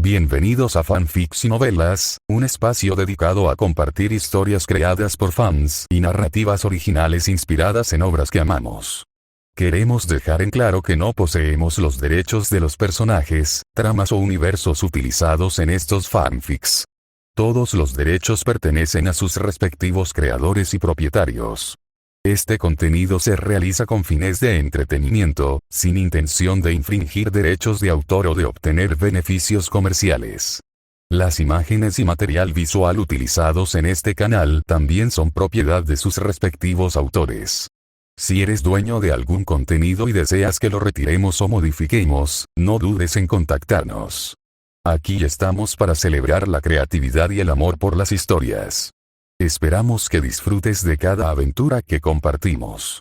Bienvenidos a Fanfics y Novelas, un espacio dedicado a compartir historias creadas por fans y narrativas originales inspiradas en obras que amamos. Queremos dejar en claro que no poseemos los derechos de los personajes, tramas o universos utilizados en estos fanfics. Todos los derechos pertenecen a sus respectivos creadores y propietarios. Este contenido se realiza con fines de entretenimiento, sin intención de infringir derechos de autor o de obtener beneficios comerciales. Las imágenes y material visual utilizados en este canal también son propiedad de sus respectivos autores. Si eres dueño de algún contenido y deseas que lo retiremos o modifiquemos, no dudes en contactarnos. Aquí estamos para celebrar la creatividad y el amor por las historias. Esperamos que disfrutes de cada aventura que compartimos.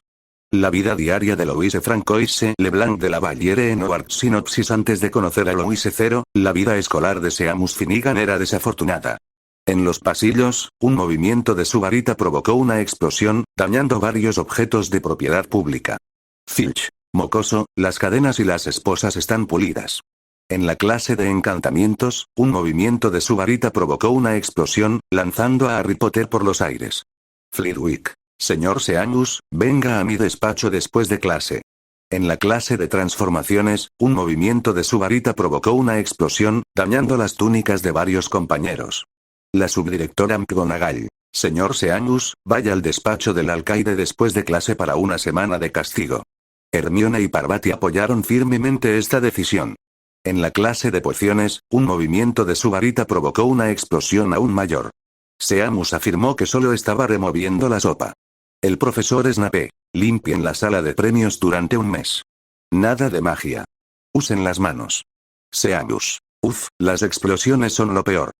La vida diaria de Louise Francoise Leblanc de la Valliere en Howard. Sinopsis. Antes de conocer a Louise Zero, la vida escolar de Seamus Finnegan era desafortunada. En los pasillos, un movimiento de su varita provocó una explosión, dañando varios objetos de propiedad pública. Filch. Mocoso, las cadenas y las esposas están pulidas. En la clase de encantamientos, un movimiento de su varita provocó una explosión, lanzando a Harry Potter por los aires. Flitwick. Señor Seamus, venga a mi despacho después de clase. En la clase de transformaciones, un movimiento de su varita provocó una explosión, dañando las túnicas de varios compañeros. La subdirectora McGonagall. Señor Seamus, vaya al despacho del alcaide después de clase para una semana de castigo. Hermione y Parvati apoyaron firmemente esta decisión. En la clase de pociones, un movimiento de su varita provocó una explosión aún mayor. Seamus afirmó que solo estaba removiendo la sopa. El profesor Snape. Limpien la sala de premios durante un mes. Nada de magia. Usen las manos. Seamus. Las explosiones son lo peor.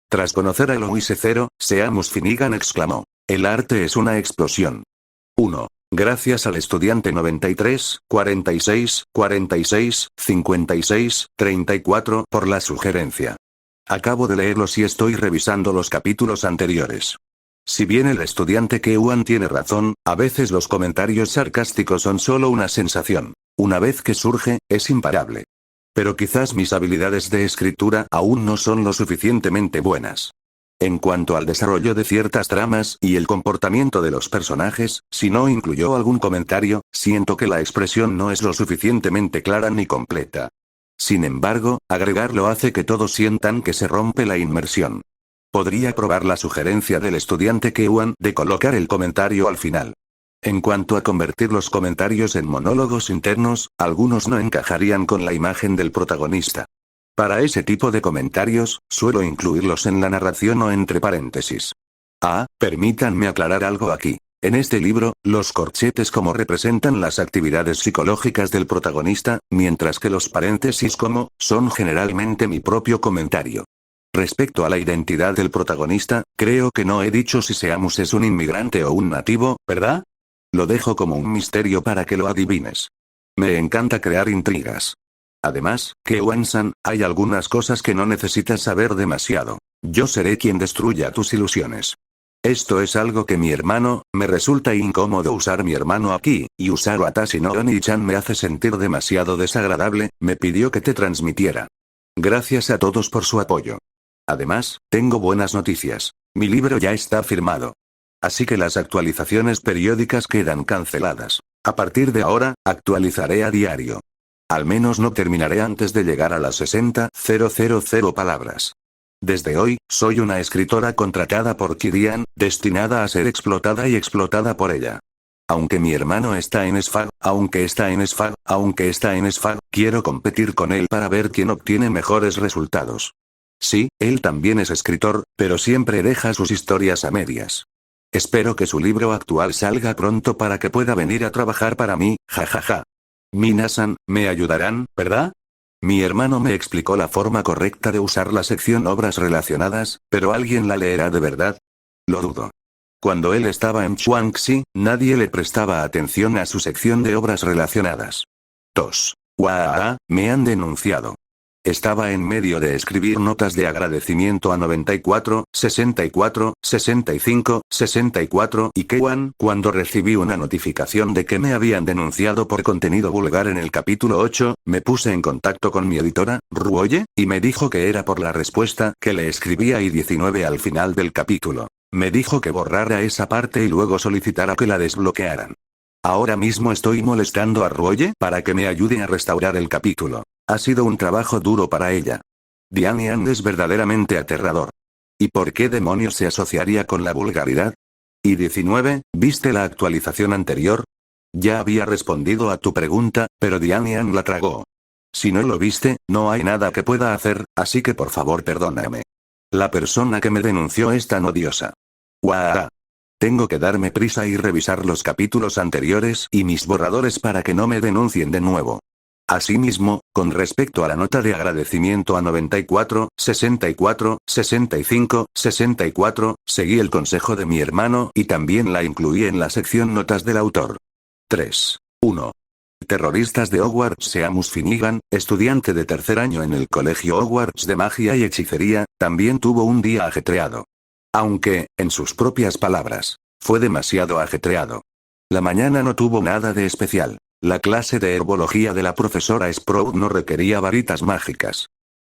Tras conocer a Louise Zero, Seamus Finnegan exclamó: el arte es una explosión. 1. Gracias al estudiante 93, 46, 46, 56, 34 por la sugerencia. Acabo de leerlos y estoy revisando los capítulos anteriores. Si bien el estudiante Kewon tiene razón, a veces los comentarios sarcásticos son solo una sensación. Una vez que surge, es imparable. Pero quizás mis habilidades de escritura aún no son lo suficientemente buenas. En cuanto al desarrollo de ciertas tramas y el comportamiento de los personajes, si no incluyó algún comentario, siento que la expresión no es lo suficientemente clara ni completa. Sin embargo, agregarlo hace que todos sientan que se rompe la inmersión. Podría probar la sugerencia del estudiante Kewon de colocar el comentario al final. En cuanto a convertir los comentarios en monólogos internos, algunos no encajarían con la imagen del protagonista. Para ese tipo de comentarios, suelo incluirlos en la narración o entre paréntesis. Permítanme aclarar algo aquí. En este libro, los corchetes como representan las actividades psicológicas del protagonista, mientras que los paréntesis como, son generalmente mi propio comentario. Respecto a la identidad del protagonista, creo que no he dicho si Seamus es un inmigrante o un nativo, ¿verdad? Lo dejo como un misterio para que lo adivines. Me encanta crear intrigas. Además, Kewon-san, hay algunas cosas que no necesitas saber demasiado. Yo seré quien destruya tus ilusiones. Esto es algo que mi hermano, me resulta incómodo usar mi hermano aquí, y usar Watashi no Oni-chan me hace sentir demasiado desagradable, me pidió que te transmitiera. Gracias a todos por su apoyo. Además, tengo buenas noticias. Mi libro ya está firmado. Así que las actualizaciones periódicas quedan canceladas. A partir de ahora, actualizaré a diario. Al menos no terminaré antes de llegar a las 60,000 palabras. Desde hoy, soy una escritora contratada por Kirian, destinada a ser explotada y explotada por ella. Aunque mi hermano está en SFAG, quiero competir con él para ver quién obtiene mejores resultados. Sí, él también es escritor, pero siempre deja sus historias a medias. Espero que su libro actual salga pronto para que pueda venir a trabajar para mí, jajaja. Minasan, me ayudarán, ¿verdad? Mi hermano me explicó la forma correcta de usar la sección obras relacionadas, pero ¿alguien la leerá de verdad? Lo dudo. Cuando él estaba en Chuangxi, nadie le prestaba atención a su sección de obras relacionadas. Me han denunciado. Estaba en medio de escribir notas de agradecimiento a 94, 64, 65, 64 y K1 cuando recibí una notificación de que me habían denunciado por contenido vulgar en el capítulo 8, me puse en contacto con mi editora, Ruoye, y me dijo que era por la respuesta que le escribía y 19 al final del capítulo. Me dijo que borrara esa parte y luego solicitara que la desbloquearan. Ahora mismo estoy molestando a Ruoye para que me ayude a restaurar el capítulo. Ha sido un trabajo duro para ella. Diane es verdaderamente aterrador. ¿Y por qué demonios se asociaría con la vulgaridad? Y 19, ¿viste la actualización anterior? Ya había respondido a tu pregunta, pero Diane la tragó. Si no lo viste, no hay nada que pueda hacer, así que por favor perdóname. La persona que me denunció es tan odiosa. ¡Guau! Tengo que darme prisa y revisar los capítulos anteriores y mis borradores para que no me denuncien de nuevo. Asimismo, con respecto a la nota de agradecimiento a 94, 64, 65, 64, seguí el consejo de mi hermano y también la incluí en la sección notas del autor. 3. 1. Terroristas de Hogwarts. Seamus Finnegan, estudiante de tercer año en el colegio Hogwarts de magia y hechicería, también tuvo un día ajetreado. Aunque, en sus propias palabras, fue demasiado ajetreado. La mañana no tuvo nada de especial. La clase de herbología de la profesora Sprout no requería varitas mágicas.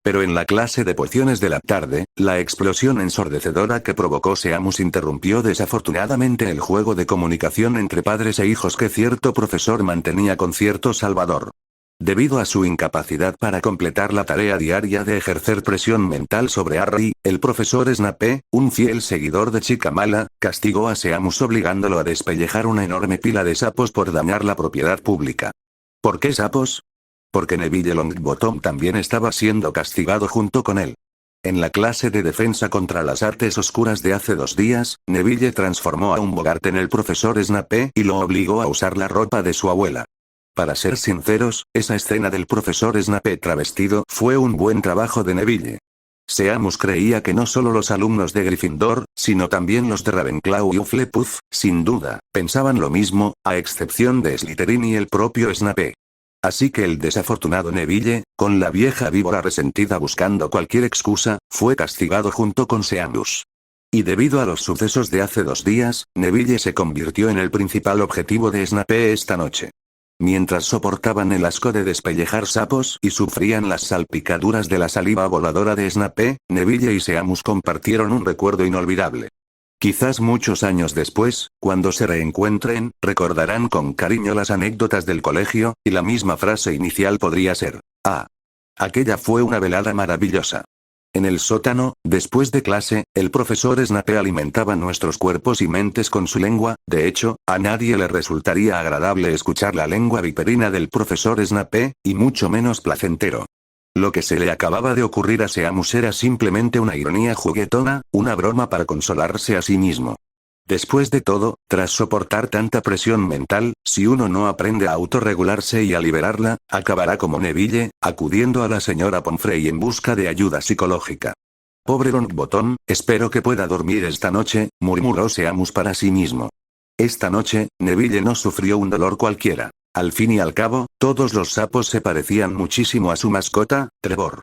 Pero en la clase de pociones de la tarde, la explosión ensordecedora que provocó Seamus interrumpió desafortunadamente el juego de comunicación entre padres e hijos que cierto profesor mantenía con cierto Salvador. Debido a su incapacidad para completar la tarea diaria de ejercer presión mental sobre Harry, el profesor Snape, un fiel seguidor de Chica Mala, castigó a Seamus obligándolo a despellejar una enorme pila de sapos por dañar la propiedad pública. ¿Por qué sapos? Porque Neville Longbottom también estaba siendo castigado junto con él. En la clase de defensa contra las artes oscuras de hace 2 días, Neville transformó a un Bogart en el profesor Snape y lo obligó a usar la ropa de su abuela. Para ser sinceros, esa escena del profesor Snape travestido fue un buen trabajo de Neville. Seamus creía que no solo los alumnos de Gryffindor, sino también los de Ravenclaw y Hufflepuff, sin duda, pensaban lo mismo, a excepción de Slytherin y el propio Snape. Así que el desafortunado Neville, con la vieja víbora resentida buscando cualquier excusa, fue castigado junto con Seamus. Y debido a los sucesos de hace 2 días, Neville se convirtió en el principal objetivo de Snape esta noche. Mientras soportaban el asco de despellejar sapos y sufrían las salpicaduras de la saliva voladora de Snape, Neville y Seamus compartieron un recuerdo inolvidable. Quizás muchos años después, cuando se reencuentren, recordarán con cariño las anécdotas del colegio, y la misma frase inicial podría ser: «Ah. Aquella fue una velada maravillosa». En el sótano, después de clase, el profesor Snape alimentaba nuestros cuerpos y mentes con su lengua. De hecho, a nadie le resultaría agradable escuchar la lengua viperina del profesor Snape, y mucho menos placentero. Lo que se le acababa de ocurrir a Seamus era simplemente una ironía juguetona, una broma para consolarse a sí mismo. Después de todo, tras soportar tanta presión mental, si uno no aprende a autorregularse y a liberarla, acabará como Neville, acudiendo a la señora Pomfrey en busca de ayuda psicológica. Pobre Longbottom, espero que pueda dormir esta noche, murmuró Seamus para sí mismo. Esta noche, Neville no sufrió un dolor cualquiera. Al fin y al cabo, todos los sapos se parecían muchísimo a su mascota, Trevor.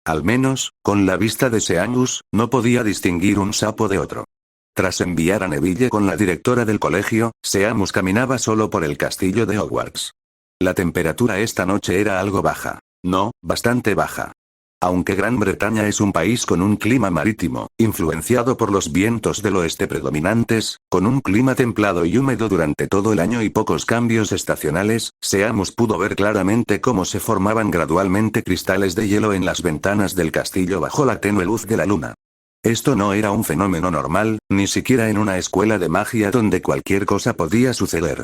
Al menos, con la vista de Seamus, no podía distinguir un sapo de otro. Tras enviar a Neville con la directora del colegio, Seamus caminaba solo por el castillo de Hogwarts. La temperatura esta noche era algo baja. No, bastante baja. Aunque Gran Bretaña es un país con un clima marítimo, influenciado por los vientos del oeste predominantes, con un clima templado y húmedo durante todo el año y pocos cambios estacionales, Seamus pudo ver claramente cómo se formaban gradualmente cristales de hielo en las ventanas del castillo bajo la tenue luz de la luna. Esto no era un fenómeno normal, ni siquiera en una escuela de magia donde cualquier cosa podía suceder.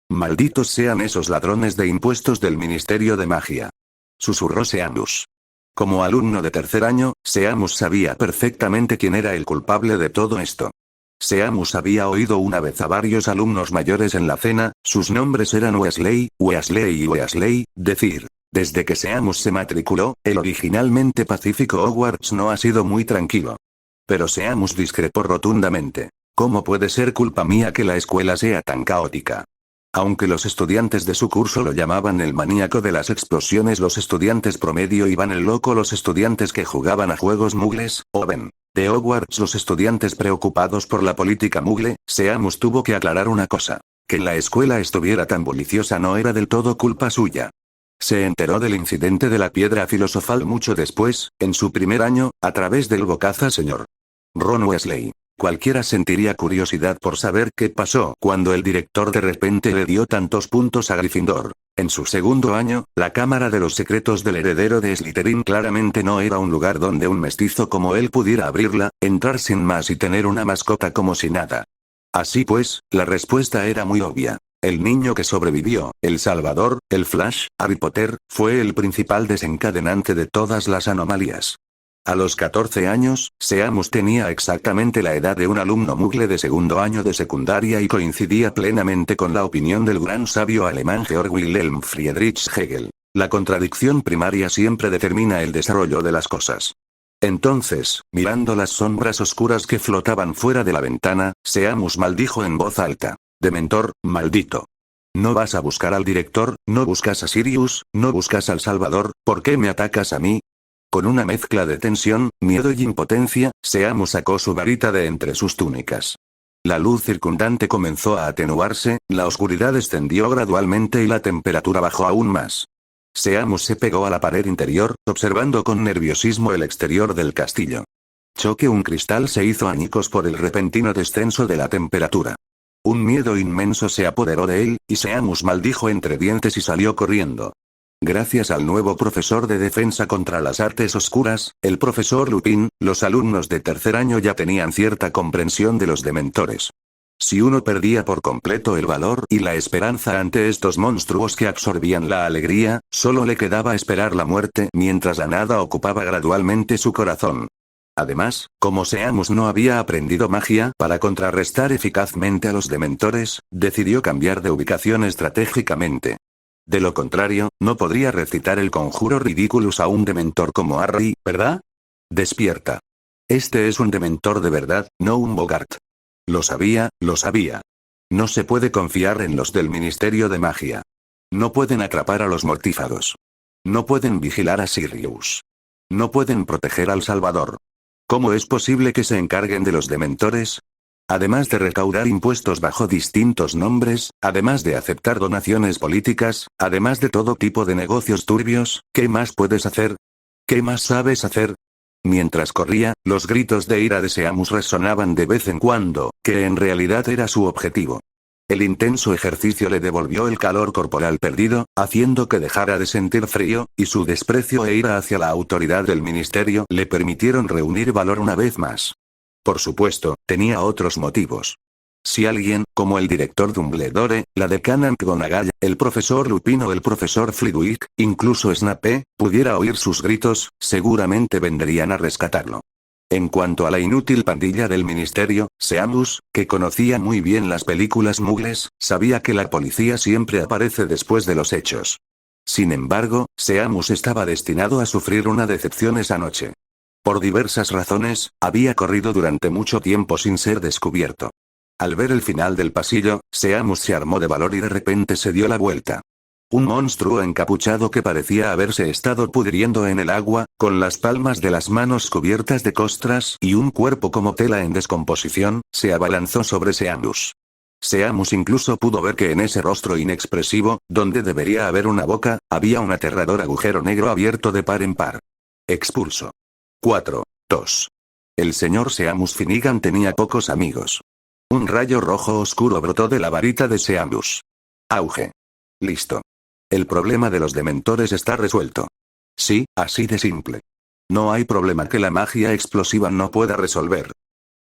Malditos sean esos ladrones de impuestos del Ministerio de Magia. Susurró Seamus. Como alumno de tercer año, Seamus sabía perfectamente quién era el culpable de todo esto. Seamus había oído una vez a varios alumnos mayores en la cena, sus nombres eran Weasley, Weasley y Weasley, decir: desde que Seamus se matriculó, el originalmente pacífico Hogwarts no ha sido muy tranquilo. Pero Seamus discrepó rotundamente. ¿Cómo puede ser culpa mía que la escuela sea tan caótica? Aunque los estudiantes de su curso lo llamaban el maníaco de las explosiones, los estudiantes promedio iban el loco, los estudiantes que jugaban a juegos muggles, o ven. De Hogwarts, los estudiantes preocupados por la política muggle. Seamus tuvo que aclarar una cosa. Que la escuela estuviera tan bulliciosa no era del todo culpa suya. Se enteró del incidente de la piedra filosofal mucho después, en su primer año, a través del bocaza señor Ron Weasley. Cualquiera sentiría curiosidad por saber qué pasó cuando el director de repente le dio tantos puntos a Gryffindor. En su segundo año, la Cámara de los Secretos del heredero de Slytherin claramente no era un lugar donde un mestizo como él pudiera abrirla, entrar sin más y tener una mascota como si nada. Así pues, la respuesta era muy obvia. El niño que sobrevivió, el Salvador, el Flash, Harry Potter, fue el principal desencadenante de todas las anomalías. A los 14 años, Seamus tenía exactamente la edad de un alumno muggle de segundo año de secundaria y coincidía plenamente con la opinión del gran sabio alemán Georg Wilhelm Friedrich Hegel. La contradicción primaria siempre determina el desarrollo de las cosas. Entonces, mirando las sombras oscuras que flotaban fuera de la ventana, Seamus maldijo en voz alta. Dementor, maldito. No vas a buscar al director, no buscas a Sirius, no buscas al Salvador, ¿por qué me atacas a mí? Con una mezcla de tensión, miedo y impotencia, Seamus sacó su varita de entre sus túnicas. La luz circundante comenzó a atenuarse, la oscuridad descendió gradualmente y la temperatura bajó aún más. Seamus se pegó a la pared interior, observando con nerviosismo el exterior del castillo. Choque un cristal se hizo añicos por el repentino descenso de la temperatura. Un miedo inmenso se apoderó de él, y Seamus maldijo entre dientes y salió corriendo. Gracias al nuevo profesor de defensa contra las artes oscuras, el profesor Lupin, los alumnos de tercer año ya tenían cierta comprensión de los dementores. Si uno perdía por completo el valor y la esperanza ante estos monstruos que absorbían la alegría, solo le quedaba esperar la muerte mientras la nada ocupaba gradualmente su corazón. Además, como Seamus no había aprendido magia para contrarrestar eficazmente a los dementores, decidió cambiar de ubicación estratégicamente. De lo contrario, no podría recitar el conjuro Ridiculus a un dementor como Harry, ¿verdad? Despierta. Este es un dementor de verdad, no un Bogart. Lo sabía, lo sabía. No se puede confiar en los del Ministerio de Magia. No pueden atrapar a los mortífagos. No pueden vigilar a Sirius. No pueden proteger al Salvador. ¿Cómo es posible que se encarguen de los dementores? Además de recaudar impuestos bajo distintos nombres, además de aceptar donaciones políticas, además de todo tipo de negocios turbios, ¿qué más puedes hacer? ¿Qué más sabes hacer? Mientras corría, los gritos de ira de Seamus resonaban de vez en cuando, que en realidad era su objetivo. El intenso ejercicio le devolvió el calor corporal perdido, haciendo que dejara de sentir frío, y su desprecio e ira hacia la autoridad del ministerio le permitieron reunir valor una vez más. Por supuesto, tenía otros motivos. Si alguien, como el director Dumbledore, la decana McGonagall, el profesor Lupin o el profesor Flitwick, incluso Snape, pudiera oír sus gritos, seguramente vendrían a rescatarlo. En cuanto a la inútil pandilla del ministerio, Seamus, que conocía muy bien las películas muggles, sabía que la policía siempre aparece después de los hechos. Sin embargo, Seamus estaba destinado a sufrir una decepción esa noche. Por diversas razones, había corrido durante mucho tiempo sin ser descubierto. Al ver el final del pasillo, Seamus se armó de valor y de repente se dio la vuelta. Un monstruo encapuchado que parecía haberse estado pudriendo en el agua, con las palmas de las manos cubiertas de costras y un cuerpo como tela en descomposición, se abalanzó sobre Seamus. Seamus incluso pudo ver que en ese rostro inexpresivo, donde debería haber una boca, había un aterrador agujero negro abierto de par en par. Expulso. 4. 2. El señor Seamus Finnegan tenía pocos amigos. Un rayo rojo oscuro brotó de la varita de Seamus. Auge. Listo. El problema de los dementores está resuelto. Sí, así de simple. No hay problema que la magia explosiva no pueda resolver.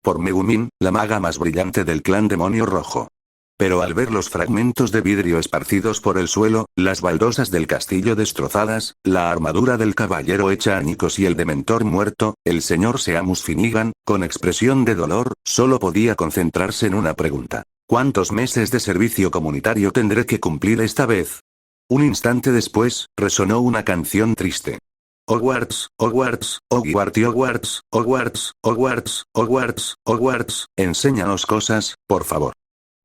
Por Megumin, la maga más brillante del clan demonio rojo. Pero al ver los fragmentos de vidrio esparcidos por el suelo, las baldosas del castillo destrozadas, la armadura del caballero hecha añicos y el dementor muerto, el señor Seamus Finnegan, con expresión de dolor, solo podía concentrarse en una pregunta. ¿Cuántos meses de servicio comunitario tendré que cumplir esta vez? Un instante después, resonó una canción triste. Hogwarts, Hogwarts, Hogwarts, Hogwarts, Hogwarts, Hogwarts, Hogwarts, Hogwarts, enséñanos cosas, por favor.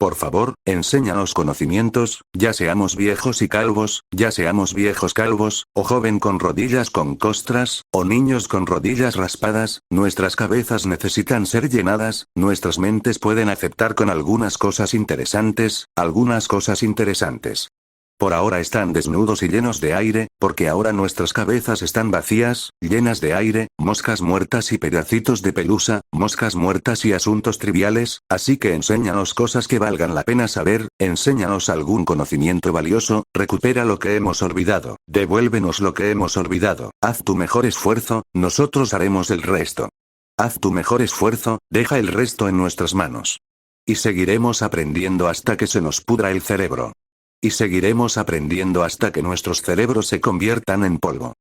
Por favor, enséñanos conocimientos, ya seamos viejos y calvos, ya seamos viejos calvos, o joven con rodillas con costras, o niños con rodillas raspadas, nuestras cabezas necesitan ser llenadas, nuestras mentes pueden aceptar con algunas cosas interesantes. Por ahora están desnudos y llenos de aire, porque ahora nuestras cabezas están vacías, llenas de aire, moscas muertas y pedacitos de pelusa, moscas muertas y asuntos triviales, así que enséñanos cosas que valgan la pena saber, enséñanos algún conocimiento valioso, recupera lo que hemos olvidado, devuélvenos lo que hemos olvidado, haz tu mejor esfuerzo, nosotros haremos el resto. Haz tu mejor esfuerzo, deja el resto en nuestras manos. Y seguiremos aprendiendo hasta que se nos pudra el cerebro. Y seguiremos aprendiendo hasta que nuestros cerebros se conviertan en polvo.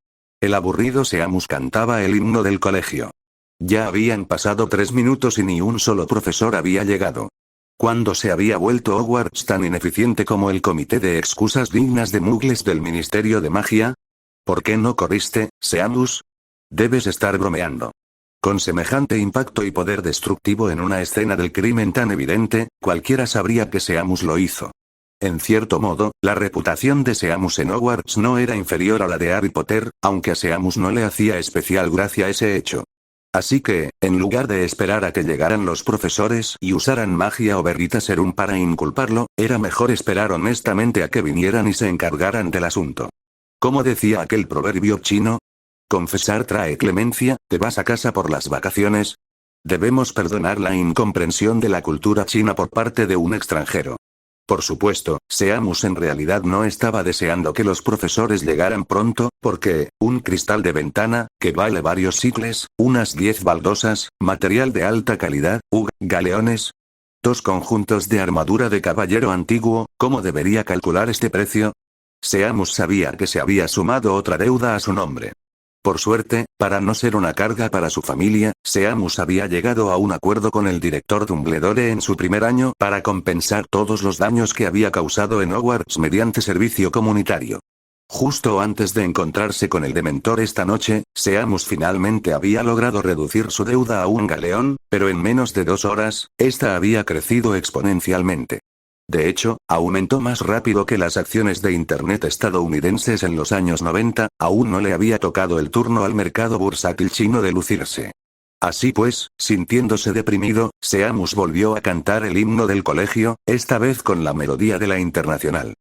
El aburrido Seamus cantaba el himno del colegio. Ya habían pasado 3 minutos y ni un solo profesor había llegado. ¿Cuándo se había vuelto Hogwarts tan ineficiente como el comité de excusas dignas de muggles del Ministerio de Magia? ¿Por qué no corriste, Seamus? Debes estar bromeando. Con semejante impacto y poder destructivo en una escena del crimen tan evidente, cualquiera sabría que Seamus lo hizo. En cierto modo, la reputación de Seamus en Hogwarts no era inferior a la de Harry Potter, aunque a Seamus no le hacía especial gracia ese hecho. Así que, en lugar de esperar a que llegaran los profesores y usaran magia o Veritaserum para inculparlo, era mejor esperar honestamente a que vinieran y se encargaran del asunto. ¿Cómo decía aquel proverbio chino? Confesar trae clemencia, ¿te vas a casa por las vacaciones? Debemos perdonar la incomprensión de la cultura china por parte de un extranjero. Por supuesto, Seamus en realidad no estaba deseando que los profesores llegaran pronto, porque, un cristal de ventana, que vale varios sicles, unas 10 baldosas, material de alta calidad, galeones, 2 conjuntos de armadura de caballero antiguo, ¿cómo debería calcular este precio? Seamus sabía que se había sumado otra deuda a su nombre. Por suerte, para no ser una carga para su familia, Seamus había llegado a un acuerdo con el director Dumbledore en su primer año para compensar todos los daños que había causado en Hogwarts mediante servicio comunitario. Justo antes de encontrarse con el Dementor esta noche, Seamus finalmente había logrado reducir su deuda a 1 galeón, pero en menos de 2 horas, esta había crecido exponencialmente. De hecho, aumentó más rápido que las acciones de Internet estadounidenses en los años 90, aún no le había tocado el turno al mercado bursátil chino de lucirse. Así pues, sintiéndose deprimido, Seamus volvió a cantar el himno del colegio, esta vez con la melodía de la Internacional.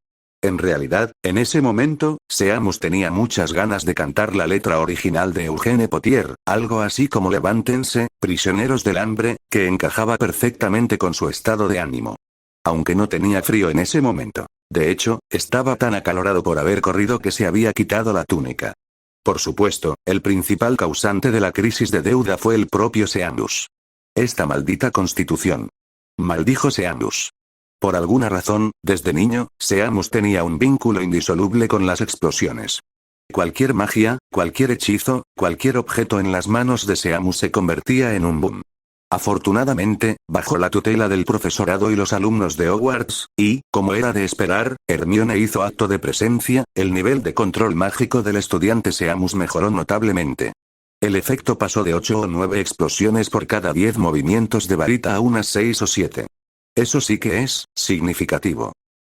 En realidad, en ese momento, Seamus tenía muchas ganas de cantar la letra original de Eugene Potier, algo así como Levántense, prisioneros del hambre, que encajaba perfectamente con su estado de ánimo. Aunque no tenía frío en ese momento. De hecho, estaba tan acalorado por haber corrido que se había quitado la túnica. Por supuesto, el principal causante de la crisis de deuda fue el propio Seamus. Esta maldita constitución. Maldijo Seamus. Por alguna razón, desde niño, Seamus tenía un vínculo indisoluble con las explosiones. Cualquier magia, cualquier hechizo, cualquier objeto en las manos de Seamus se convertía en un boom. Afortunadamente, bajo la tutela del profesorado y los alumnos de Hogwarts, y, como era de esperar, Hermione hizo acto de presencia, el nivel de control mágico del estudiante Seamus mejoró notablemente. El efecto pasó de 8 o 9 explosiones por cada 10 movimientos de varita a unas 6 o 7. Eso sí que es significativo.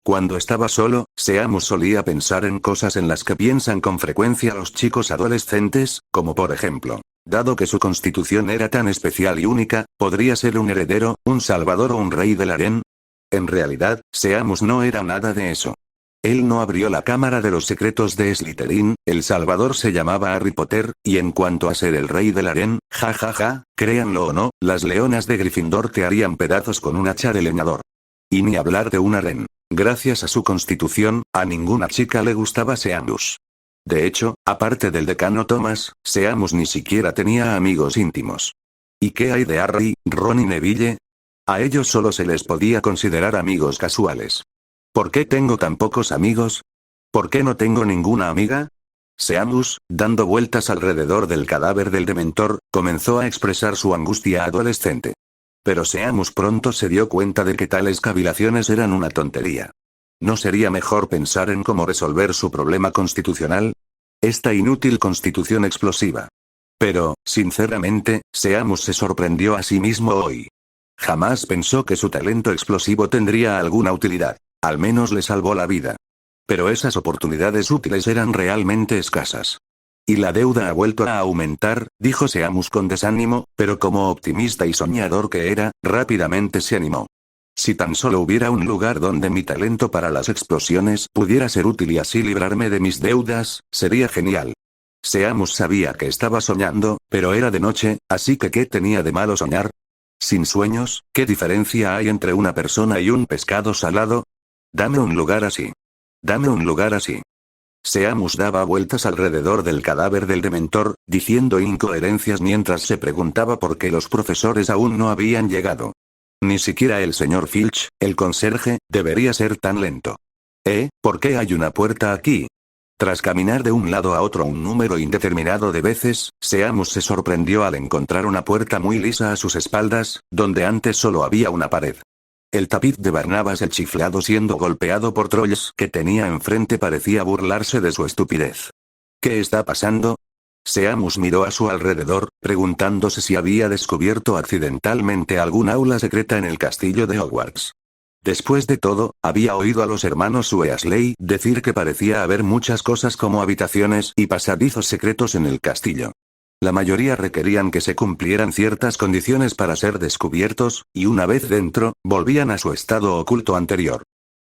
Cuando estaba solo, Seamus solía pensar en cosas en las que piensan con frecuencia los chicos adolescentes, como por ejemplo, dado que su constitución era tan especial y única, ¿podría ser un heredero, un salvador o un rey del harén? En realidad, Seamus no era nada de eso. Él no abrió la cámara de los secretos de Slytherin, el salvador se llamaba Harry Potter, y en cuanto a ser el rey del harén, créanlo o no, las leonas de Gryffindor te harían pedazos con un hacha de leñador. Y ni hablar de un harén. Gracias a su constitución, a ninguna chica le gustaba Seamus. De hecho, aparte del decano Thomas, Seamus ni siquiera tenía amigos íntimos. ¿Y qué hay de Harry, Ron y Neville? A ellos solo se les podía considerar amigos casuales. ¿Por qué tengo tan pocos amigos? ¿Por qué no tengo ninguna amiga? Seamus, dando vueltas alrededor del cadáver del Dementor, comenzó a expresar su angustia adolescente. Pero Seamus pronto se dio cuenta de que tales cavilaciones eran una tontería. ¿No sería mejor pensar en cómo resolver su problema constitucional? Esta inútil constitución explosiva. Pero, sinceramente, Seamus se sorprendió a sí mismo hoy. Jamás pensó que su talento explosivo tendría alguna utilidad. Al menos le salvó la vida. Pero esas oportunidades útiles eran realmente escasas. Y la deuda ha vuelto a aumentar, dijo Seamus con desánimo, pero como optimista y soñador que era, rápidamente se animó. Si tan solo hubiera un lugar donde mi talento para las explosiones pudiera ser útil y así librarme de mis deudas, sería genial. Seamus sabía que estaba soñando, pero era de noche, así que ¿qué tenía de malo soñar? Sin sueños, ¿qué diferencia hay entre una persona y un pescado salado? Dame un lugar así. Dame un lugar así. Seamus daba vueltas alrededor del cadáver del dementor, diciendo incoherencias mientras se preguntaba por qué los profesores aún no habían llegado. Ni siquiera el señor Filch, el conserje, debería ser tan lento. ¿Por qué hay una puerta aquí? Tras caminar de un lado a otro un número indeterminado de veces, Seamus se sorprendió al encontrar una puerta muy lisa a sus espaldas, donde antes solo había una pared. El tapiz de Barnabas el chiflado siendo golpeado por trolls que tenía enfrente parecía burlarse de su estupidez. ¿Qué está pasando? Seamus miró a su alrededor, preguntándose si había descubierto accidentalmente algún aula secreta en el castillo de Hogwarts. Después de todo, había oído a los hermanos Weasley decir que parecía haber muchas cosas como habitaciones y pasadizos secretos en el castillo. La mayoría requerían que se cumplieran ciertas condiciones para ser descubiertos, y una vez dentro, volvían a su estado oculto anterior.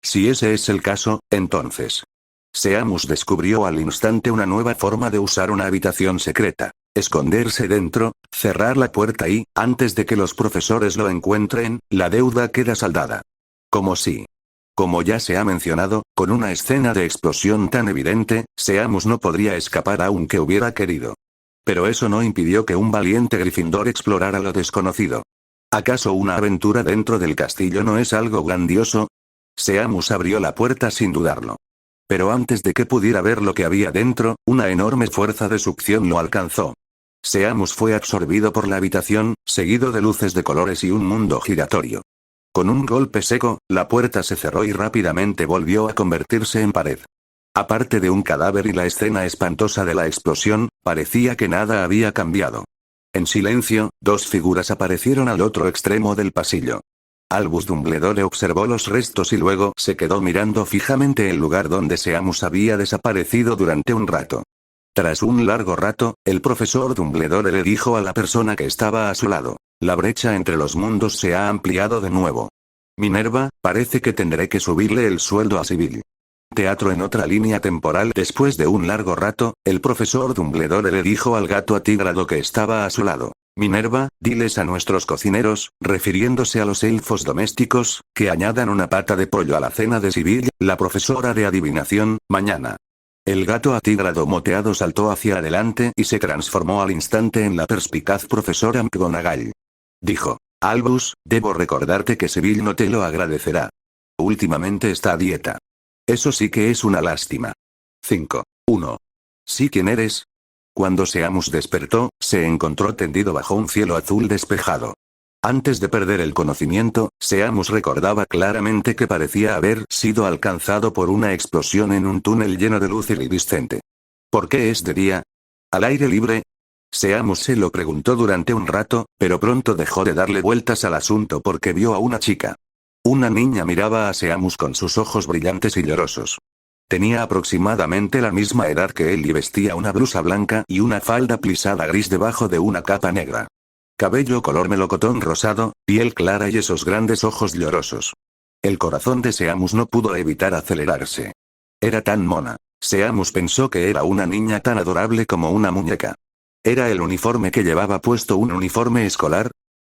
Si ese es el caso, entonces. Seamus descubrió al instante una nueva forma de usar una habitación secreta. Esconderse dentro, cerrar la puerta y, antes de que los profesores lo encuentren, la deuda queda saldada. Como ya se ha mencionado, con una escena de explosión tan evidente, Seamus no podría escapar aunque hubiera querido. Pero eso no impidió que un valiente Gryffindor explorara lo desconocido. ¿Acaso una aventura dentro del castillo no es algo grandioso? Seamus abrió la puerta sin dudarlo. Pero antes de que pudiera ver lo que había dentro, una enorme fuerza de succión lo alcanzó. Seamus fue absorbido por la habitación, seguido de luces de colores y un mundo giratorio. Con un golpe seco, la puerta se cerró y rápidamente volvió a convertirse en pared. Aparte de un cadáver y la escena espantosa de la explosión, parecía que nada había cambiado. En silencio, dos figuras aparecieron al otro extremo del pasillo. Albus Dumbledore observó los restos y luego se quedó mirando fijamente el lugar donde Seamus había desaparecido durante un rato. Tras un largo rato, el profesor Dumbledore le dijo a la persona que estaba a su lado: la brecha entre los mundos se ha ampliado de nuevo. Minerva, parece que tendré que subirle el sueldo a Sibyl. Teatro en otra línea temporal. Después de un largo rato, el profesor Dumbledore le dijo al gato atígrado que estaba a su lado: Minerva, diles a nuestros cocineros, refiriéndose a los elfos domésticos, que añadan una pata de pollo a la cena de Sibyl, la profesora de adivinación, mañana. El gato atígrado moteado saltó hacia adelante y se transformó al instante en la perspicaz profesora McGonagall. Dijo: Albus, debo recordarte que Sibyl no te lo agradecerá. Últimamente está a dieta. Eso sí que es una lástima. 5.1. ¿Sí quién eres? Cuando Seamus despertó, se encontró tendido bajo un cielo azul despejado. Antes de perder el conocimiento, Seamus recordaba claramente que parecía haber sido alcanzado por una explosión en un túnel lleno de luz iridiscente. ¿Por qué es de día? ¿Al aire libre? Seamus se lo preguntó durante un rato, pero pronto dejó de darle vueltas al asunto porque vio a una chica. Una niña miraba a Seamus con sus ojos brillantes y llorosos. Tenía aproximadamente la misma edad que él y vestía una blusa blanca y una falda plisada gris debajo de una capa negra. Cabello color melocotón rosado, piel clara y esos grandes ojos llorosos. El corazón de Seamus no pudo evitar acelerarse. Era tan mona. Seamus pensó que era una niña tan adorable como una muñeca. ¿Era el uniforme que llevaba puesto un uniforme escolar?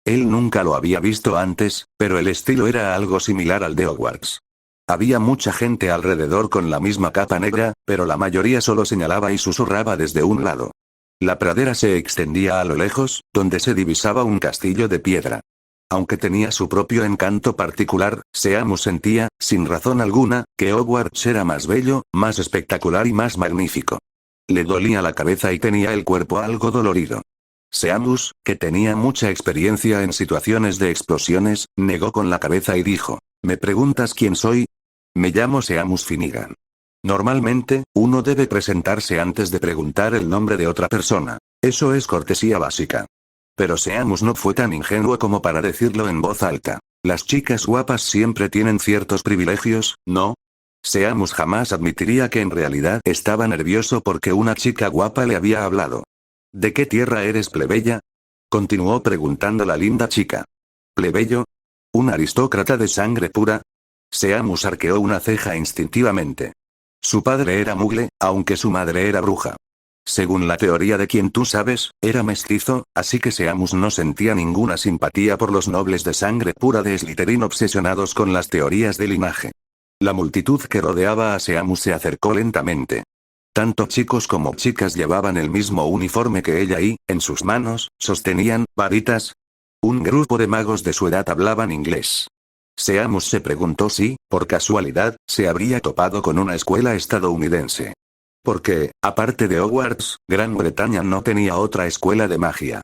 Él nunca lo había visto antes, pero el estilo era algo similar al de Hogwarts. Había mucha gente alrededor con la misma capa negra, pero la mayoría solo señalaba y susurraba desde un lado. La pradera se extendía a lo lejos, donde se divisaba un castillo de piedra. Aunque tenía su propio encanto particular, Seamus sentía, sin razón alguna, que Hogwarts era más bello, más espectacular y más magnífico. Le dolía la cabeza y tenía el cuerpo algo dolorido. Seamus, que tenía mucha experiencia en situaciones de explosiones, negó con la cabeza y dijo: ¿Me preguntas quién soy? Me llamo Seamus Finnegan. Normalmente, uno debe presentarse antes de preguntar el nombre de otra persona. Eso es cortesía básica. Pero Seamus no fue tan ingenuo como para decirlo en voz alta. Las chicas guapas siempre tienen ciertos privilegios, ¿no? Seamus jamás admitiría que en realidad estaba nervioso porque una chica guapa le había hablado. ¿De qué tierra eres, plebeya? Continuó preguntando la linda chica. ¿Plebeyo? ¿Un aristócrata de sangre pura? Seamus arqueó una ceja instintivamente. Su padre era mugle, aunque su madre era bruja. Según la teoría de quien tú sabes, era mestizo, así que Seamus no sentía ninguna simpatía por los nobles de sangre pura de Slytherin obsesionados con las teorías de linaje. La multitud que rodeaba a Seamus se acercó lentamente. Tanto chicos como chicas llevaban el mismo uniforme que ella y, en sus manos, sostenían varitas. Un grupo de magos de su edad hablaban inglés. Seamus se preguntó si, por casualidad, se habría topado con una escuela estadounidense. Porque, aparte de Hogwarts, Gran Bretaña no tenía otra escuela de magia.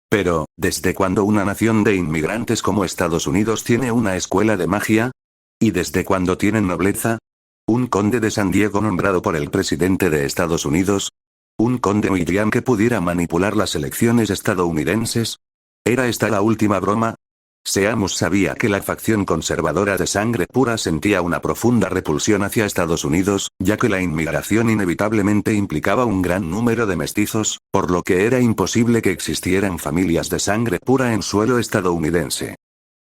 Pero, ¿desde cuándo una nación de inmigrantes como Estados Unidos tiene una escuela de magia? ¿Y desde cuándo tienen nobleza? ¿Un conde de San Diego nombrado por el presidente de Estados Unidos? ¿Un conde William que pudiera manipular las elecciones estadounidenses? ¿Era esta la última broma? Seamus sabía que la facción conservadora de sangre pura sentía una profunda repulsión hacia Estados Unidos, ya que la inmigración inevitablemente implicaba un gran número de mestizos, por lo que era imposible que existieran familias de sangre pura en suelo estadounidense.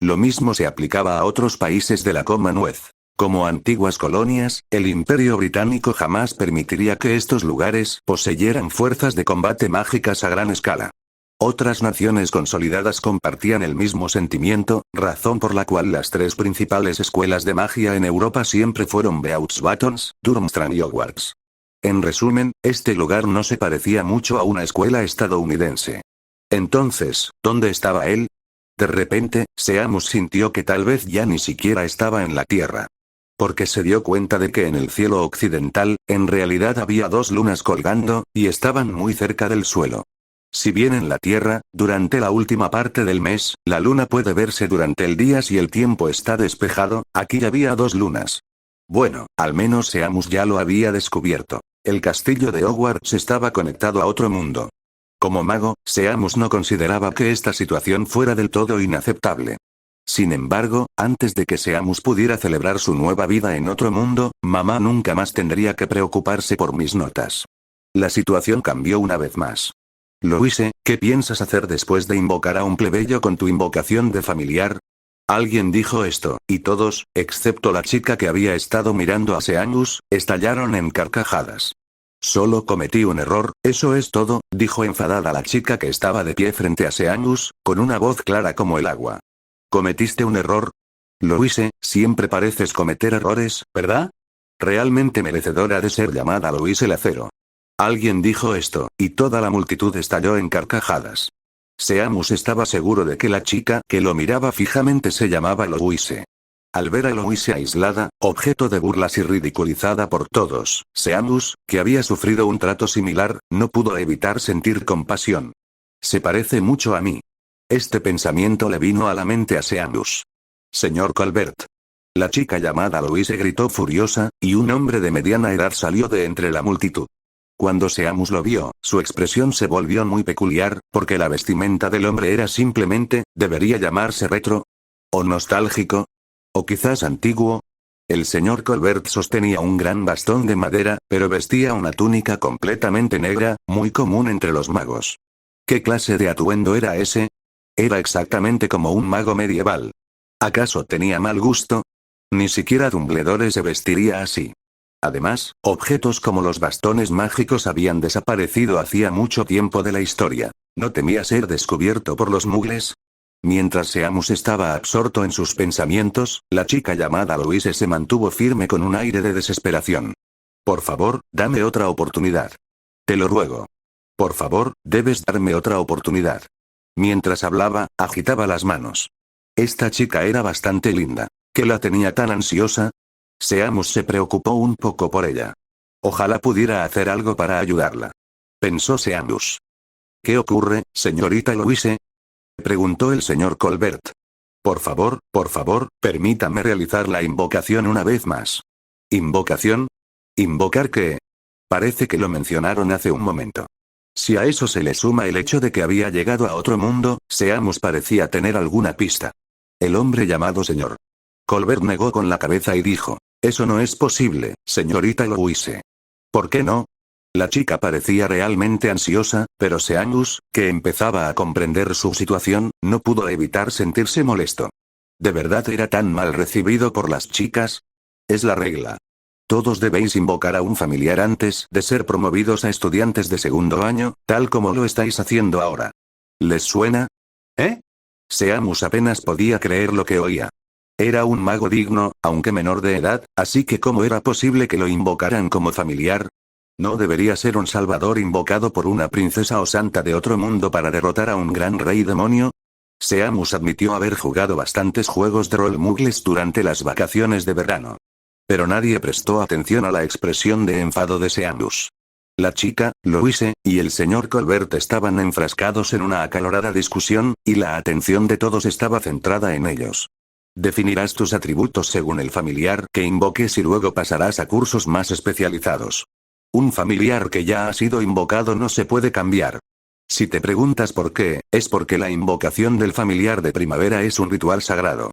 Lo mismo se aplicaba a otros países de la Commonwealth. Como antiguas colonias, el Imperio Británico jamás permitiría que estos lugares poseyeran fuerzas de combate mágicas a gran escala. Otras naciones consolidadas compartían el mismo sentimiento, razón por la cual las tres principales escuelas de magia en Europa siempre fueron Beauxbatons, Durmstrang y Hogwarts. En resumen, este lugar no se parecía mucho a una escuela estadounidense. Entonces, ¿dónde estaba él? De repente, Seamus sintió que tal vez ya ni siquiera estaba en la Tierra. Porque se dio cuenta de que en el cielo occidental, en realidad había dos lunas colgando, y estaban muy cerca del suelo. Si bien en la Tierra, durante la última parte del mes, la luna puede verse durante el día si el tiempo está despejado, aquí había dos lunas. Bueno, al menos Seamus ya lo había descubierto. El castillo de Hogwarts estaba conectado a otro mundo. Como mago, Seamus no consideraba que esta situación fuera del todo inaceptable. Sin embargo, antes de que Seamus pudiera celebrar su nueva vida en otro mundo, mamá nunca más tendría que preocuparse por mis notas. La situación cambió una vez más. Louise, ¿qué piensas hacer después de invocar a un plebeyo con tu invocación de familiar? Alguien dijo esto, y todos, excepto la chica que había estado mirando a Seamus, estallaron en carcajadas. Solo cometí un error, eso es todo, dijo enfadada la chica que estaba de pie frente a Seamus, con una voz clara como el agua. ¿Cometiste un error? Louise, siempre pareces cometer errores, ¿verdad? Realmente merecedora de ser llamada Louise Lacero. Alguien dijo esto, y toda la multitud estalló en carcajadas. Seamus estaba seguro de que la chica que lo miraba fijamente se llamaba Louise. Al ver a Louise aislada, objeto de burlas y ridiculizada por todos, Seamus, que había sufrido un trato similar, no pudo evitar sentir compasión. Se parece mucho a mí. Este pensamiento le vino a la mente a Seamus. Señor Colbert. La chica llamada Louise gritó furiosa, y un hombre de mediana edad salió de entre la multitud. Cuando Seamus lo vio, su expresión se volvió muy peculiar, porque la vestimenta del hombre era simplemente, ¿debería llamarse retro? ¿O nostálgico? ¿O quizás antiguo? El señor Colbert sostenía un gran bastón de madera, pero vestía una túnica completamente negra, muy común entre los magos. ¿Qué clase de atuendo era ese? Era exactamente como un mago medieval. ¿Acaso tenía mal gusto? Ni siquiera Dumbledore se vestiría así. Además, objetos como los bastones mágicos habían desaparecido hacía mucho tiempo de la historia. ¿No temía ser descubierto por los mugles? Mientras Seamus estaba absorto en sus pensamientos, la chica llamada Louise se mantuvo firme con un aire de desesperación. Por favor, dame otra oportunidad. Te lo ruego. Por favor, debes darme otra oportunidad. Mientras hablaba, agitaba las manos. Esta chica era bastante linda. ¿Qué la tenía tan ansiosa? Seamus se preocupó un poco por ella. Ojalá pudiera hacer algo para ayudarla. Pensó Seamus. ¿Qué ocurre, señorita Louise? Preguntó el señor Colbert. Por favor, permítame realizar la invocación una vez más. ¿Invocación? ¿Invocar qué? Parece que lo mencionaron hace un momento. Si a eso se le suma el hecho de que había llegado a otro mundo, Seamus parecía tener alguna pista. El hombre llamado señor Colbert negó con la cabeza y dijo: «Eso no es posible, señorita Louise». «¿Por qué no?». La chica parecía realmente ansiosa, pero Seamus, que empezaba a comprender su situación, no pudo evitar sentirse molesto. ¿De verdad era tan mal recibido por las chicas? Es la regla. Todos debéis invocar a un familiar antes de ser promovidos a estudiantes de segundo año, tal como lo estáis haciendo ahora. ¿Les suena? ¿Eh? Seamus apenas podía creer lo que oía. Era un mago digno, aunque menor de edad, así que ¿cómo era posible que lo invocaran como familiar? ¿No debería ser un salvador invocado por una princesa o santa de otro mundo para derrotar a un gran rey demonio? Seamus admitió haber jugado bastantes juegos de rol muggles durante las vacaciones de verano. Pero nadie prestó atención a la expresión de enfado de Seamus. La chica, Louise, y el señor Colbert estaban enfrascados en una acalorada discusión, y la atención de todos estaba centrada en ellos. Definirás tus atributos según el familiar que invoques y luego pasarás a cursos más especializados. Un familiar que ya ha sido invocado no se puede cambiar. Si te preguntas por qué, es porque la invocación del familiar de primavera es un ritual sagrado.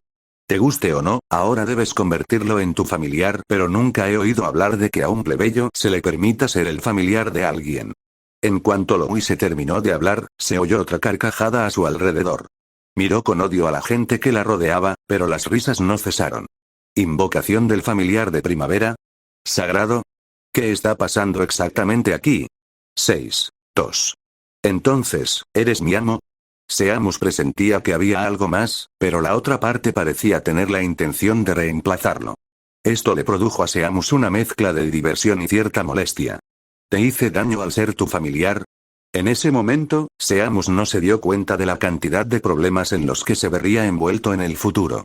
Te guste o no, ahora debes convertirlo en tu familiar, pero nunca he oído hablar de que a un plebeyo se le permita ser el familiar de alguien. En cuanto Louise terminó de hablar, se oyó otra carcajada a su alrededor. Miró con odio a la gente que la rodeaba, pero las risas no cesaron. ¿Invocación del familiar de primavera? ¿Sagrado? ¿Qué está pasando exactamente aquí? 6. 2. Entonces, ¿eres mi amo? Seamus presentía que había algo más, pero la otra parte parecía tener la intención de reemplazarlo. Esto le produjo a Seamus una mezcla de diversión y cierta molestia. ¿Te hice daño al ser tu familiar? En ese momento, Seamus no se dio cuenta de la cantidad de problemas en los que se vería envuelto en el futuro.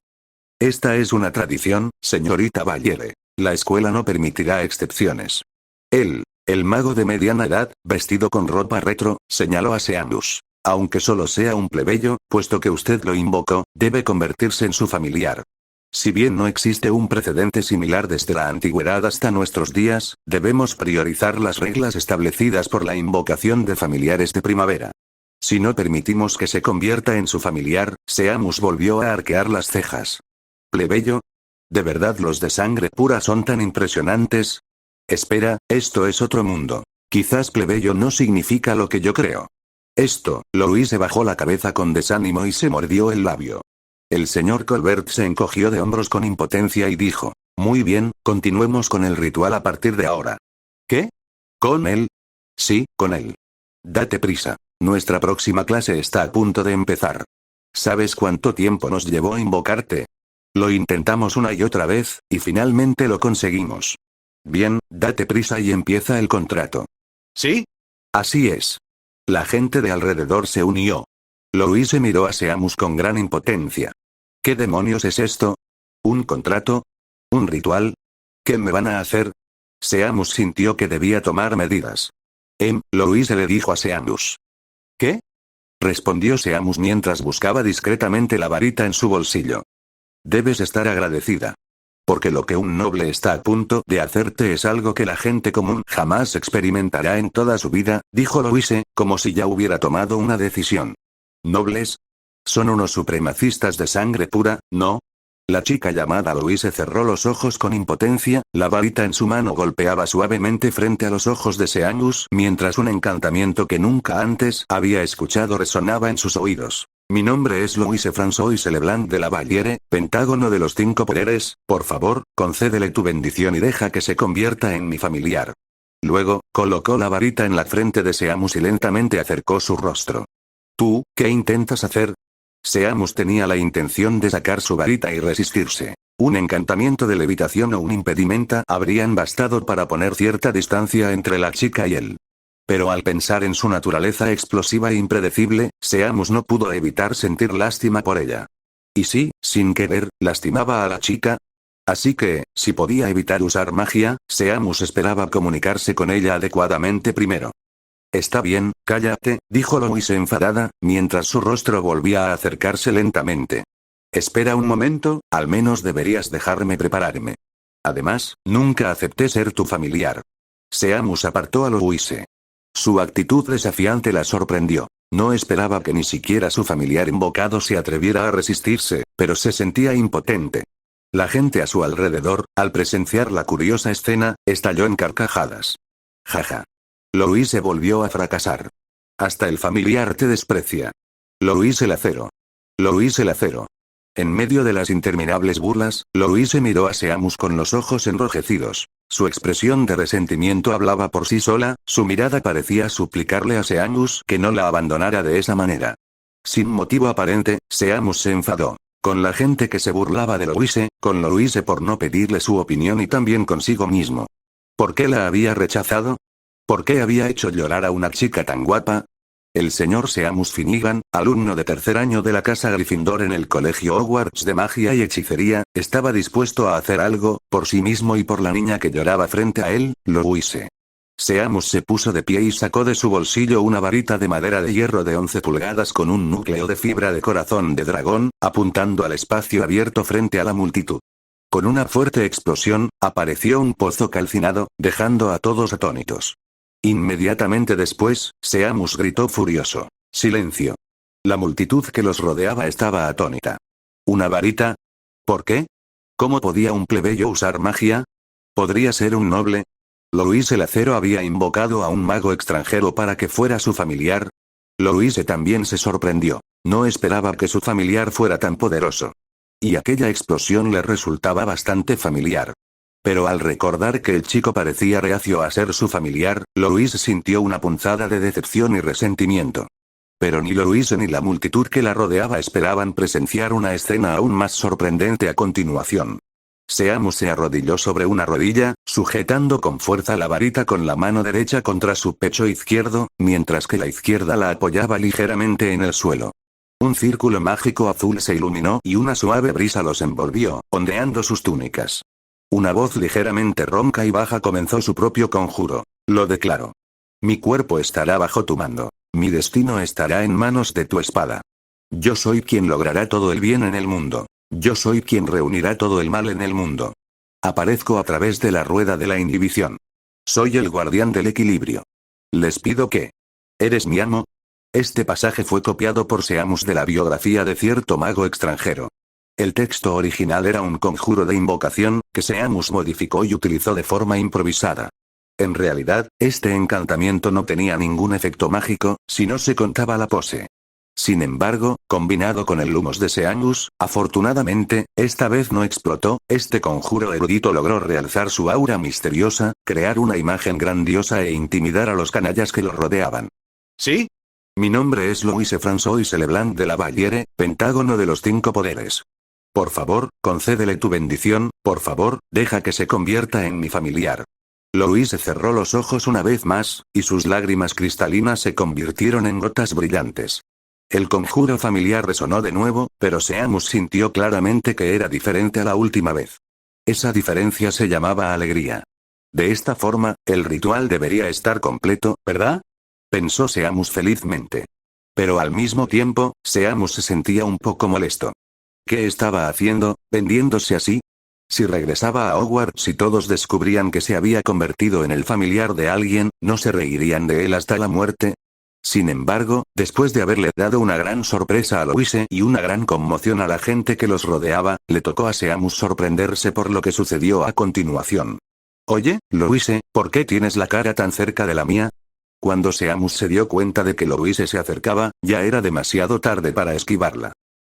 Esta es una tradición, señorita Valiere. La escuela no permitirá excepciones. Él, el mago de mediana edad, vestido con ropa retro, señaló a Seamus. Aunque solo sea un plebeyo, puesto que usted lo invocó, debe convertirse en su familiar. Si bien no existe un precedente similar desde la antigüedad hasta nuestros días, debemos priorizar las reglas establecidas por la invocación de familiares de primavera. Si no permitimos que se convierta en su familiar, Seamus volvió a arquear las cejas. ¿Plebeyo? ¿De verdad los de sangre pura son tan impresionantes? Espera, esto es otro mundo. Quizás plebeyo no significa lo que yo creo. Esto, Louise bajó la cabeza con desánimo y se mordió el labio. El señor Colbert se encogió de hombros con impotencia y dijo: «Muy bien, continuemos con el ritual a partir de ahora». ¿Qué? ¿Con él? Sí, con él. Date prisa. Nuestra próxima clase está a punto de empezar. ¿Sabes cuánto tiempo nos llevó invocarte? Lo intentamos una y otra vez, y finalmente lo conseguimos. Bien, date prisa y empieza el contrato. ¿Sí? Así es. La gente de alrededor se unió. Louise miró a Seamus con gran impotencia. ¿Qué demonios es esto? ¿Un contrato? ¿Un ritual? ¿Qué me van a hacer? Seamus sintió que debía tomar medidas. Louise le dijo a Seamus. ¿Qué? Respondió Seamus mientras buscaba discretamente la varita en su bolsillo. Debes estar agradecida. Porque lo que un noble está a punto de hacerte es algo que la gente común jamás experimentará en toda su vida, dijo Louise, como si ya hubiera tomado una decisión. ¿Nobles? Son unos supremacistas de sangre pura, ¿no? La chica llamada Louise cerró los ojos con impotencia, la varita en su mano golpeaba suavemente frente a los ojos de Seamus mientras un encantamiento que nunca antes había escuchado resonaba en sus oídos. Mi nombre es Louise François Leblanc de la Valliere, Pentágono de los 5 poderes, por favor, concédele tu bendición y deja que se convierta en mi familiar. Luego, colocó la varita en la frente de Seamus y lentamente acercó su rostro. ¿Tú, qué intentas hacer? Seamus tenía la intención de sacar su varita y resistirse. Un encantamiento de levitación o un impedimenta habrían bastado para poner cierta distancia entre la chica y él. Pero al pensar en su naturaleza explosiva e impredecible, Seamus no pudo evitar sentir lástima por ella. Y sí, sin querer, lastimaba a la chica. Así que, si podía evitar usar magia, Seamus esperaba comunicarse con ella adecuadamente primero. Está bien, cállate, dijo Louise enfadada, mientras su rostro volvía a acercarse lentamente. Espera un momento, al menos deberías dejarme prepararme. Además, nunca acepté ser tu familiar. Seamus apartó a Louise. Su actitud desafiante la sorprendió. No esperaba que ni siquiera su familiar invocado se atreviera a resistirse, pero se sentía impotente. La gente a su alrededor, al presenciar la curiosa escena, estalló en carcajadas. Jaja. Louise volvió a fracasar. Hasta el familiar te desprecia. Louise el acero. Louise el acero. En medio de las interminables burlas, Louise miró a Seamus con los ojos enrojecidos. Su expresión de resentimiento hablaba por sí sola, su mirada parecía suplicarle a Seamus que no la abandonara de esa manera. Sin motivo aparente, Seamus se enfadó. Con la gente que se burlaba de Louise, con Louise por no pedirle su opinión y también consigo mismo. ¿Por qué la había rechazado? ¿Por qué había hecho llorar a una chica tan guapa? El señor Seamus Finnegan, alumno de tercer año de la casa Gryffindor en el colegio Hogwarts de magia y hechicería, estaba dispuesto a hacer algo, por sí mismo y por la niña que lloraba frente a él, Louise. Seamus se puso de pie y sacó de su bolsillo una varita de madera de hierro de 11 pulgadas con un núcleo de fibra de corazón de dragón, apuntando al espacio abierto frente a la multitud. Con una fuerte explosión, apareció un pozo calcinado, dejando a todos atónitos. Inmediatamente después, Seamus gritó furioso. ¡Silencio! La multitud que los rodeaba estaba atónita. ¿Una varita? ¿Por qué? ¿Cómo podía un plebeyo usar magia? ¿Podría ser un noble? ¿Louise el acero había invocado a un mago extranjero para que fuera su familiar? Louise también se sorprendió. No esperaba que su familiar fuera tan poderoso. Y aquella explosión le resultaba bastante familiar. Pero al recordar que el chico parecía reacio a ser su familiar, Louise sintió una punzada de decepción y resentimiento. Pero ni Louise ni la multitud que la rodeaba esperaban presenciar una escena aún más sorprendente a continuación. Seamus se arrodilló sobre una rodilla, sujetando con fuerza la varita con la mano derecha contra su pecho izquierdo, mientras que la izquierda la apoyaba ligeramente en el suelo. Un círculo mágico azul se iluminó y una suave brisa los envolvió, ondeando sus túnicas. Una voz ligeramente ronca y baja comenzó su propio conjuro. Lo declaro. Mi cuerpo estará bajo tu mando. Mi destino estará en manos de tu espada. Yo soy quien logrará todo el bien en el mundo. Yo soy quien reunirá todo el mal en el mundo. Aparezco a través de la rueda de la inhibición. Soy el guardián del equilibrio. Les pido que... ¿Eres mi amo? Este pasaje fue copiado por Seamus de la biografía de cierto mago extranjero. El texto original era un conjuro de invocación, que Seamus modificó y utilizó de forma improvisada. En realidad, este encantamiento no tenía ningún efecto mágico, si no se contaba la pose. Sin embargo, combinado con el lumos de Seamus, afortunadamente, esta vez no explotó, este conjuro erudito logró realzar su aura misteriosa, crear una imagen grandiosa e intimidar a los canallas que lo rodeaban. ¿Sí? Mi nombre es Louise François Leblanc de la Valliere, Pentágono de los 5 poderes. Por favor, concédele tu bendición, por favor, deja que se convierta en mi familiar. Louise cerró los ojos una vez más, y sus lágrimas cristalinas se convirtieron en gotas brillantes. El conjuro familiar resonó de nuevo, pero Seamus sintió claramente que era diferente a la última vez. Esa diferencia se llamaba alegría. De esta forma, el ritual debería estar completo, ¿verdad? Pensó Seamus felizmente. Pero al mismo tiempo, Seamus se sentía un poco molesto. ¿Qué estaba haciendo, vendiéndose así? Si regresaba a Hogwarts y todos descubrían que se había convertido en el familiar de alguien, ¿no se reirían de él hasta la muerte? Sin embargo, después de haberle dado una gran sorpresa a Louise y una gran conmoción a la gente que los rodeaba, le tocó a Seamus sorprenderse por lo que sucedió a continuación. Oye, Louise, ¿por qué tienes la cara tan cerca de la mía? Cuando Seamus se dio cuenta de que Louise se acercaba, ya era demasiado tarde para esquivarla.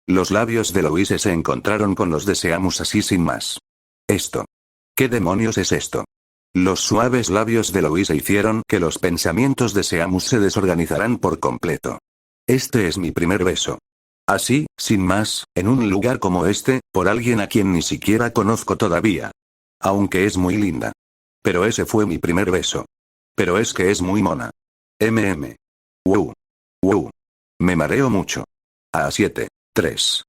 Los labios de Louise se encontraron con los de Seamus así sin más. Esto. ¿Qué demonios es esto? Los suaves labios de Louise hicieron que los pensamientos de Seamus se desorganizaran por completo. Este es mi primer beso. Así, sin más, en un lugar como este, por alguien a quien ni siquiera conozco todavía. Aunque es muy linda. Pero ese fue mi primer beso. Pero es que es muy mona. Wow. Wow. Me mareo mucho. A7. 3.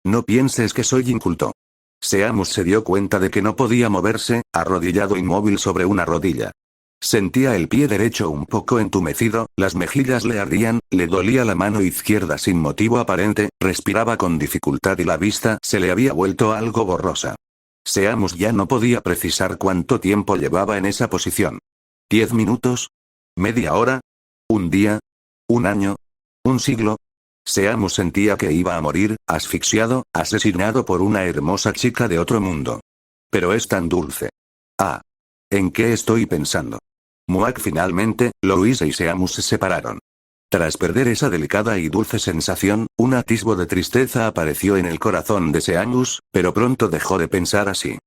No pienses que soy inculto. Seamus se dio cuenta de que no podía moverse, arrodillado inmóvil sobre una rodilla. Sentía el pie derecho un poco entumecido, las mejillas le ardían, le dolía la mano izquierda sin motivo aparente, respiraba con dificultad y la vista se le había vuelto algo borrosa. Seamus ya no podía precisar cuánto tiempo llevaba en esa posición. ¿10 minutos? ¿Media hora? ¿Un día? ¿Un año? ¿Un siglo? Seamus sentía que iba a morir, asfixiado, asesinado por una hermosa chica de otro mundo. Pero es tan dulce. Ah. ¿En qué estoy pensando? Muak finalmente, Louise y Seamus se separaron. Tras perder esa delicada y dulce sensación, un atisbo de tristeza apareció en el corazón de Seamus, pero pronto dejó de pensar así.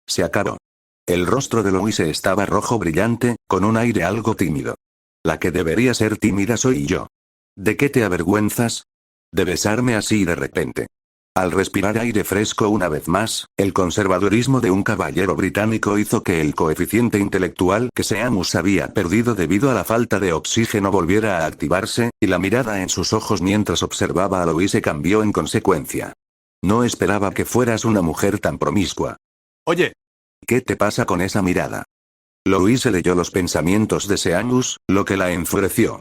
Se acabó. El rostro de Louise estaba rojo brillante, con un aire algo tímido. La que debería ser tímida soy yo. ¿De qué te avergüenzas? De besarme así de repente. Al respirar aire fresco una vez más, el conservadurismo de un caballero británico hizo que el coeficiente intelectual que Seamus había perdido debido a la falta de oxígeno volviera a activarse, y la mirada en sus ojos mientras observaba a Louise cambió en consecuencia. No esperaba que fueras una mujer tan promiscua. Oye. ¿Qué te pasa con esa mirada? Louise leyó los pensamientos de Seamus, lo que la enfureció.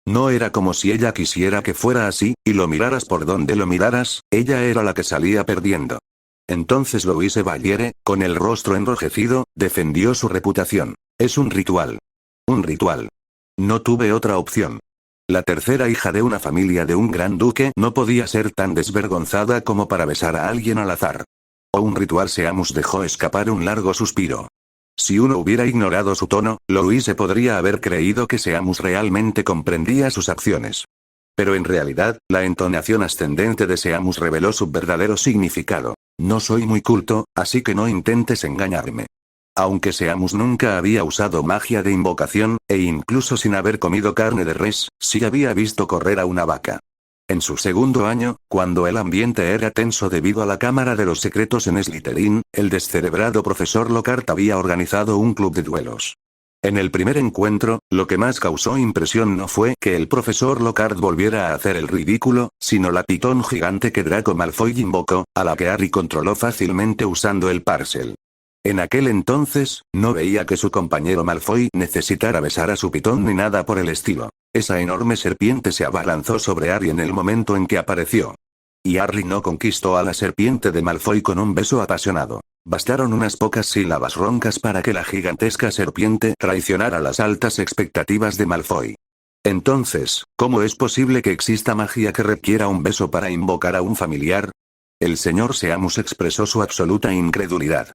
No era como si ella quisiera que fuera así, y lo miraras por donde lo miraras, ella era la que salía perdiendo. Entonces Louise Valiere, con el rostro enrojecido, defendió su reputación. Es un ritual. Un ritual. No tuve otra opción. La tercera hija de una familia de un gran duque no podía ser tan desvergonzada como para besar a alguien al azar. O un ritual. Seamus dejó escapar un largo suspiro. Si uno hubiera ignorado su tono, Louise podría haber creído que Seamus realmente comprendía sus acciones. Pero en realidad, la entonación ascendente de Seamus reveló su verdadero significado. No soy muy culto, así que no intentes engañarme. Aunque Seamus nunca había usado magia de invocación, e incluso sin haber comido carne de res, sí había visto correr a una vaca. En su segundo año, cuando el ambiente era tenso debido a la Cámara de los Secretos en Slytherin, el descerebrado profesor Lockhart había organizado un club de duelos. En el primer encuentro, lo que más causó impresión no fue que el profesor Lockhart volviera a hacer el ridículo, sino la pitón gigante que Draco Malfoy invocó, a la que Harry controló fácilmente usando el Parcel. En aquel entonces, no veía que su compañero Malfoy necesitara besar a su pitón ni nada por el estilo. Esa enorme serpiente se abalanzó sobre Harry en el momento en que apareció. Y Harry no conquistó a la serpiente de Malfoy con un beso apasionado. Bastaron unas pocas sílabas roncas para que la gigantesca serpiente traicionara las altas expectativas de Malfoy. Entonces, ¿cómo es posible que exista magia que requiera un beso para invocar a un familiar? El señor Seamus expresó su absoluta incredulidad.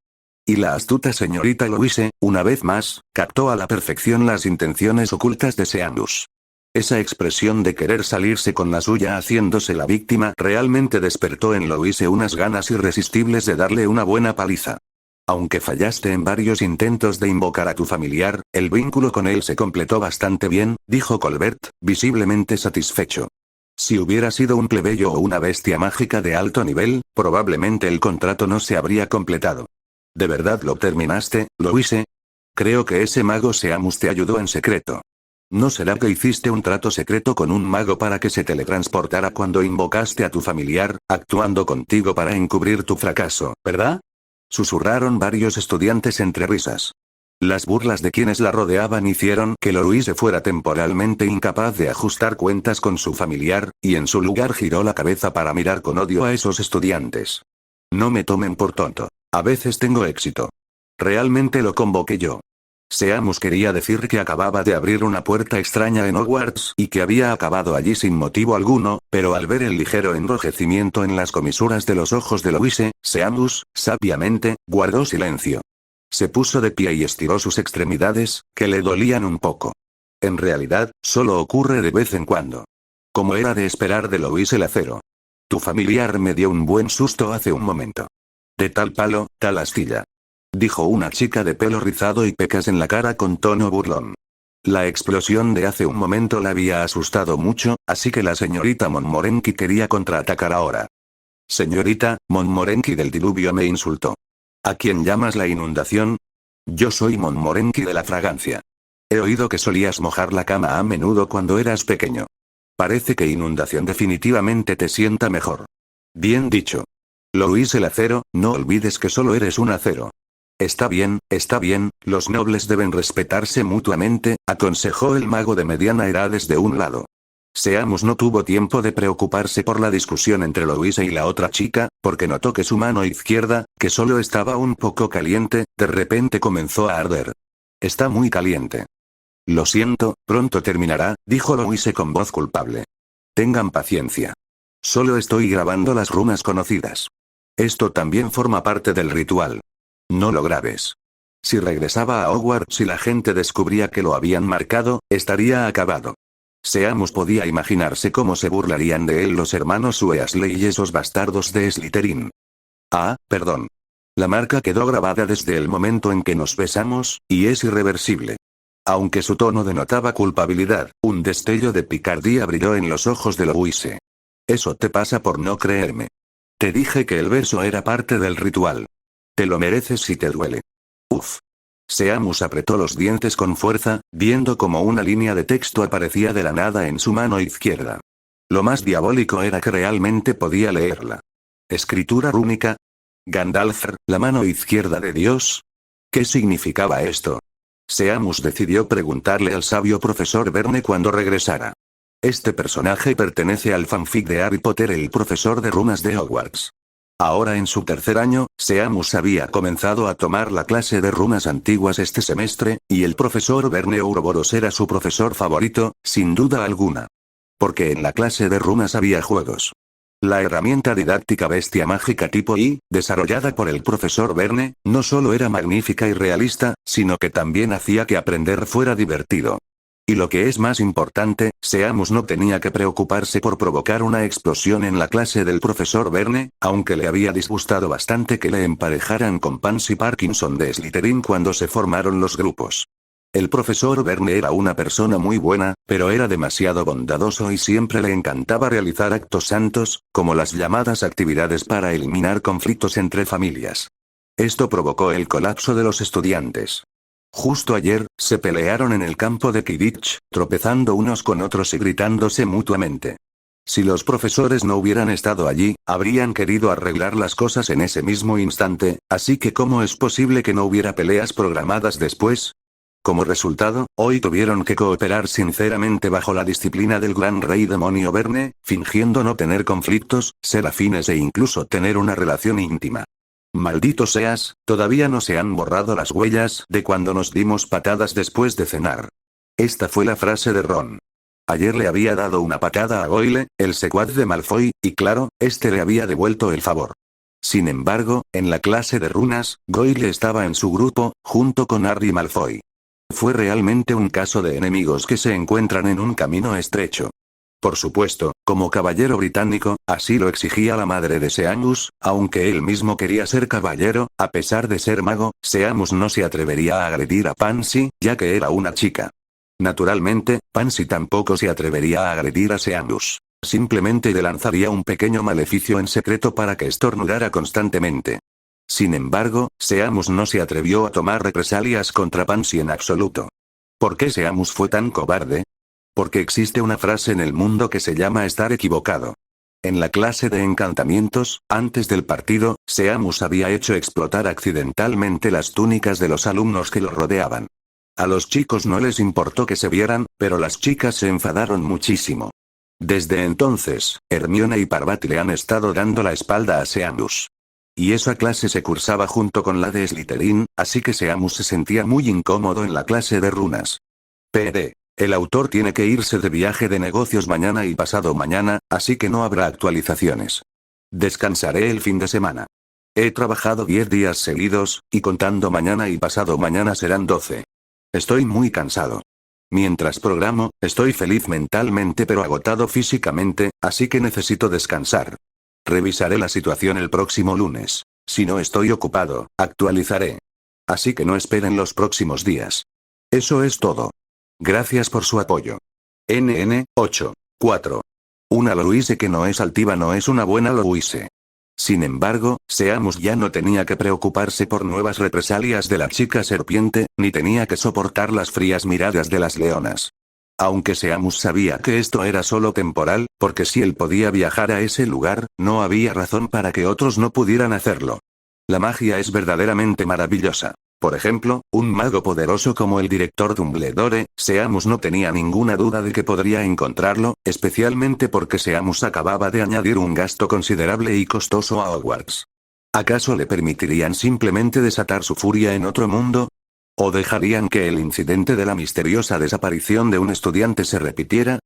Y la astuta señorita Louise, una vez más, captó a la perfección las intenciones ocultas de Seamus. Esa expresión de querer salirse con la suya haciéndose la víctima realmente despertó en Louise unas ganas irresistibles de darle una buena paliza. Aunque fallaste en varios intentos de invocar a tu familiar, el vínculo con él se completó bastante bien, dijo Colbert, visiblemente satisfecho. Si hubiera sido un plebeyo o una bestia mágica de alto nivel, probablemente el contrato no se habría completado. ¿De verdad lo terminaste, Louise? Creo que ese mago Seamus te ayudó en secreto. ¿No será que hiciste un trato secreto con un mago para que se teletransportara cuando invocaste a tu familiar, actuando contigo para encubrir tu fracaso, verdad? Susurraron varios estudiantes entre risas. Las burlas de quienes la rodeaban hicieron que Louise fuera temporalmente incapaz de ajustar cuentas con su familiar, y en su lugar giró la cabeza para mirar con odio a esos estudiantes. No me tomen por tonto. A veces tengo éxito. Realmente lo convoqué yo. Seamus quería decir que acababa de abrir una puerta extraña en Hogwarts y que había acabado allí sin motivo alguno, pero al ver el ligero enrojecimiento en las comisuras de los ojos de Louise, Seamus, sabiamente, guardó silencio. Se puso de pie y estiró sus extremidades, que le dolían un poco. En realidad, solo ocurre de vez en cuando. Como era de esperar de Louise el acero. Tu familiar me dio un buen susto hace un momento. De tal palo, tal astilla. Dijo una chica de pelo rizado y pecas en la cara con tono burlón. La explosión de hace un momento la había asustado mucho, así que la señorita Montmorency quería contraatacar ahora. Señorita, Montmorency del diluvio me insultó. ¿A quién llamas la inundación? Yo soy Montmorency de la fragancia. He oído que solías mojar la cama a menudo cuando eras pequeño. Parece que inundación definitivamente te sienta mejor. Bien dicho. Louise el acero, no olvides que solo eres un acero. Está bien, los nobles deben respetarse mutuamente, aconsejó el mago de mediana edad desde un lado. Seamus no tuvo tiempo de preocuparse por la discusión entre Louise y la otra chica, porque notó que su mano izquierda, que solo estaba un poco caliente, de repente comenzó a arder. Está muy caliente. Lo siento, pronto terminará, dijo Louise con voz culpable. Tengan paciencia. Solo estoy grabando las runas conocidas. Esto también forma parte del ritual. No lo grabes. Si regresaba a Hogwarts y la gente descubría que lo habían marcado, estaría acabado. Seamus podía imaginarse cómo se burlarían de él los hermanos Weasley y esos bastardos de Slytherin. Ah, perdón. La marca quedó grabada desde el momento en que nos besamos, y es irreversible. Aunque su tono denotaba culpabilidad, un destello de picardía brilló en los ojos de Louise. Eso te pasa por no creerme. Te dije que el beso era parte del ritual. Te lo mereces si te duele. Uf. Seamus apretó los dientes con fuerza, viendo como una línea de texto aparecía de la nada en su mano izquierda. Lo más diabólico era que realmente podía leerla. Escritura rúnica. Gandalf, la mano izquierda de Dios. ¿Qué significaba esto? Seamus decidió preguntarle al sabio profesor Verne cuando regresara. Este personaje pertenece al fanfic de Harry Potter, el profesor de runas de Hogwarts. Ahora en su tercer año, Seamus había comenzado a tomar la clase de runas antiguas este semestre, y el profesor Verne Ouroboros era su profesor favorito, sin duda alguna. Porque en la clase de runas había juegos. La herramienta didáctica bestia mágica tipo I, desarrollada por el profesor Verne, no solo era magnífica y realista, sino que también hacía que aprender fuera divertido. Y lo que es más importante, Seamus no tenía que preocuparse por provocar una explosión en la clase del profesor Verne, aunque le había disgustado bastante que le emparejaran con Pansy Parkinson de Slytherin cuando se formaron los grupos. El profesor Verne era una persona muy buena, pero era demasiado bondadoso y siempre le encantaba realizar actos santos, como las llamadas actividades para eliminar conflictos entre familias. Esto provocó el colapso de los estudiantes. Justo ayer, se pelearon en el campo de Quidditch, tropezando unos con otros y gritándose mutuamente. Si los profesores no hubieran estado allí, habrían querido arreglar las cosas en ese mismo instante, así que ¿cómo es posible que no hubiera peleas programadas después? Como resultado, hoy tuvieron que cooperar sinceramente bajo la disciplina del gran rey demonio Verne, fingiendo no tener conflictos, ser afines e incluso tener una relación íntima. Maldito seas, todavía no se han borrado las huellas de cuando nos dimos patadas después de cenar. Esta fue la frase de Ron. Ayer le había dado una patada a Goyle, el secuaz de Malfoy, y claro, este le había devuelto el favor. Sin embargo, en la clase de runas, Goyle estaba en su grupo, junto con Harry Malfoy. Fue realmente un caso de enemigos que se encuentran en un camino estrecho. Por supuesto, como caballero británico, así lo exigía la madre de Seamus, aunque él mismo quería ser caballero, a pesar de ser mago, Seamus no se atrevería a agredir a Pansy, ya que era una chica. Naturalmente, Pansy tampoco se atrevería a agredir a Seamus. Simplemente le lanzaría un pequeño maleficio en secreto para que estornudara constantemente. Sin embargo, Seamus no se atrevió a tomar represalias contra Pansy en absoluto. ¿Por qué Seamus fue tan cobarde? Porque existe una frase en el mundo que se llama estar equivocado. En la clase de encantamientos, antes del partido, Seamus había hecho explotar accidentalmente las túnicas de los alumnos que lo rodeaban. A los chicos no les importó que se vieran, pero las chicas se enfadaron muchísimo. Desde entonces, Hermione y Parvati le han estado dando la espalda a Seamus. Y esa clase se cursaba junto con la de Slytherin, así que Seamus se sentía muy incómodo en la clase de runas. PD. El autor tiene que irse de viaje de negocios mañana y pasado mañana, así que no habrá actualizaciones. Descansaré el fin de semana. He trabajado 10 días seguidos, y contando mañana y pasado mañana serán 12. Estoy muy cansado. Mientras programo, estoy feliz mentalmente pero agotado físicamente, así que necesito descansar. Revisaré la situación el próximo lunes. Si no estoy ocupado, actualizaré. Así que no esperen los próximos días. Eso es todo. Gracias por su apoyo. NN, 8. 4. Una Louise que no es altiva no es una buena Louise. Sin embargo, Seamus ya no tenía que preocuparse por nuevas represalias de la chica serpiente, ni tenía que soportar las frías miradas de las leonas. Aunque Seamus sabía que esto era solo temporal, porque si él podía viajar a ese lugar, no había razón para que otros no pudieran hacerlo. La magia es verdaderamente maravillosa. Por ejemplo, un mago poderoso como el director Dumbledore, Seamus no tenía ninguna duda de que podría encontrarlo, especialmente porque Seamus acababa de añadir un gasto considerable y costoso a Hogwarts. ¿Acaso le permitirían simplemente desatar su furia en otro mundo? ¿O dejarían que el incidente de la misteriosa desaparición de un estudiante se repitiera?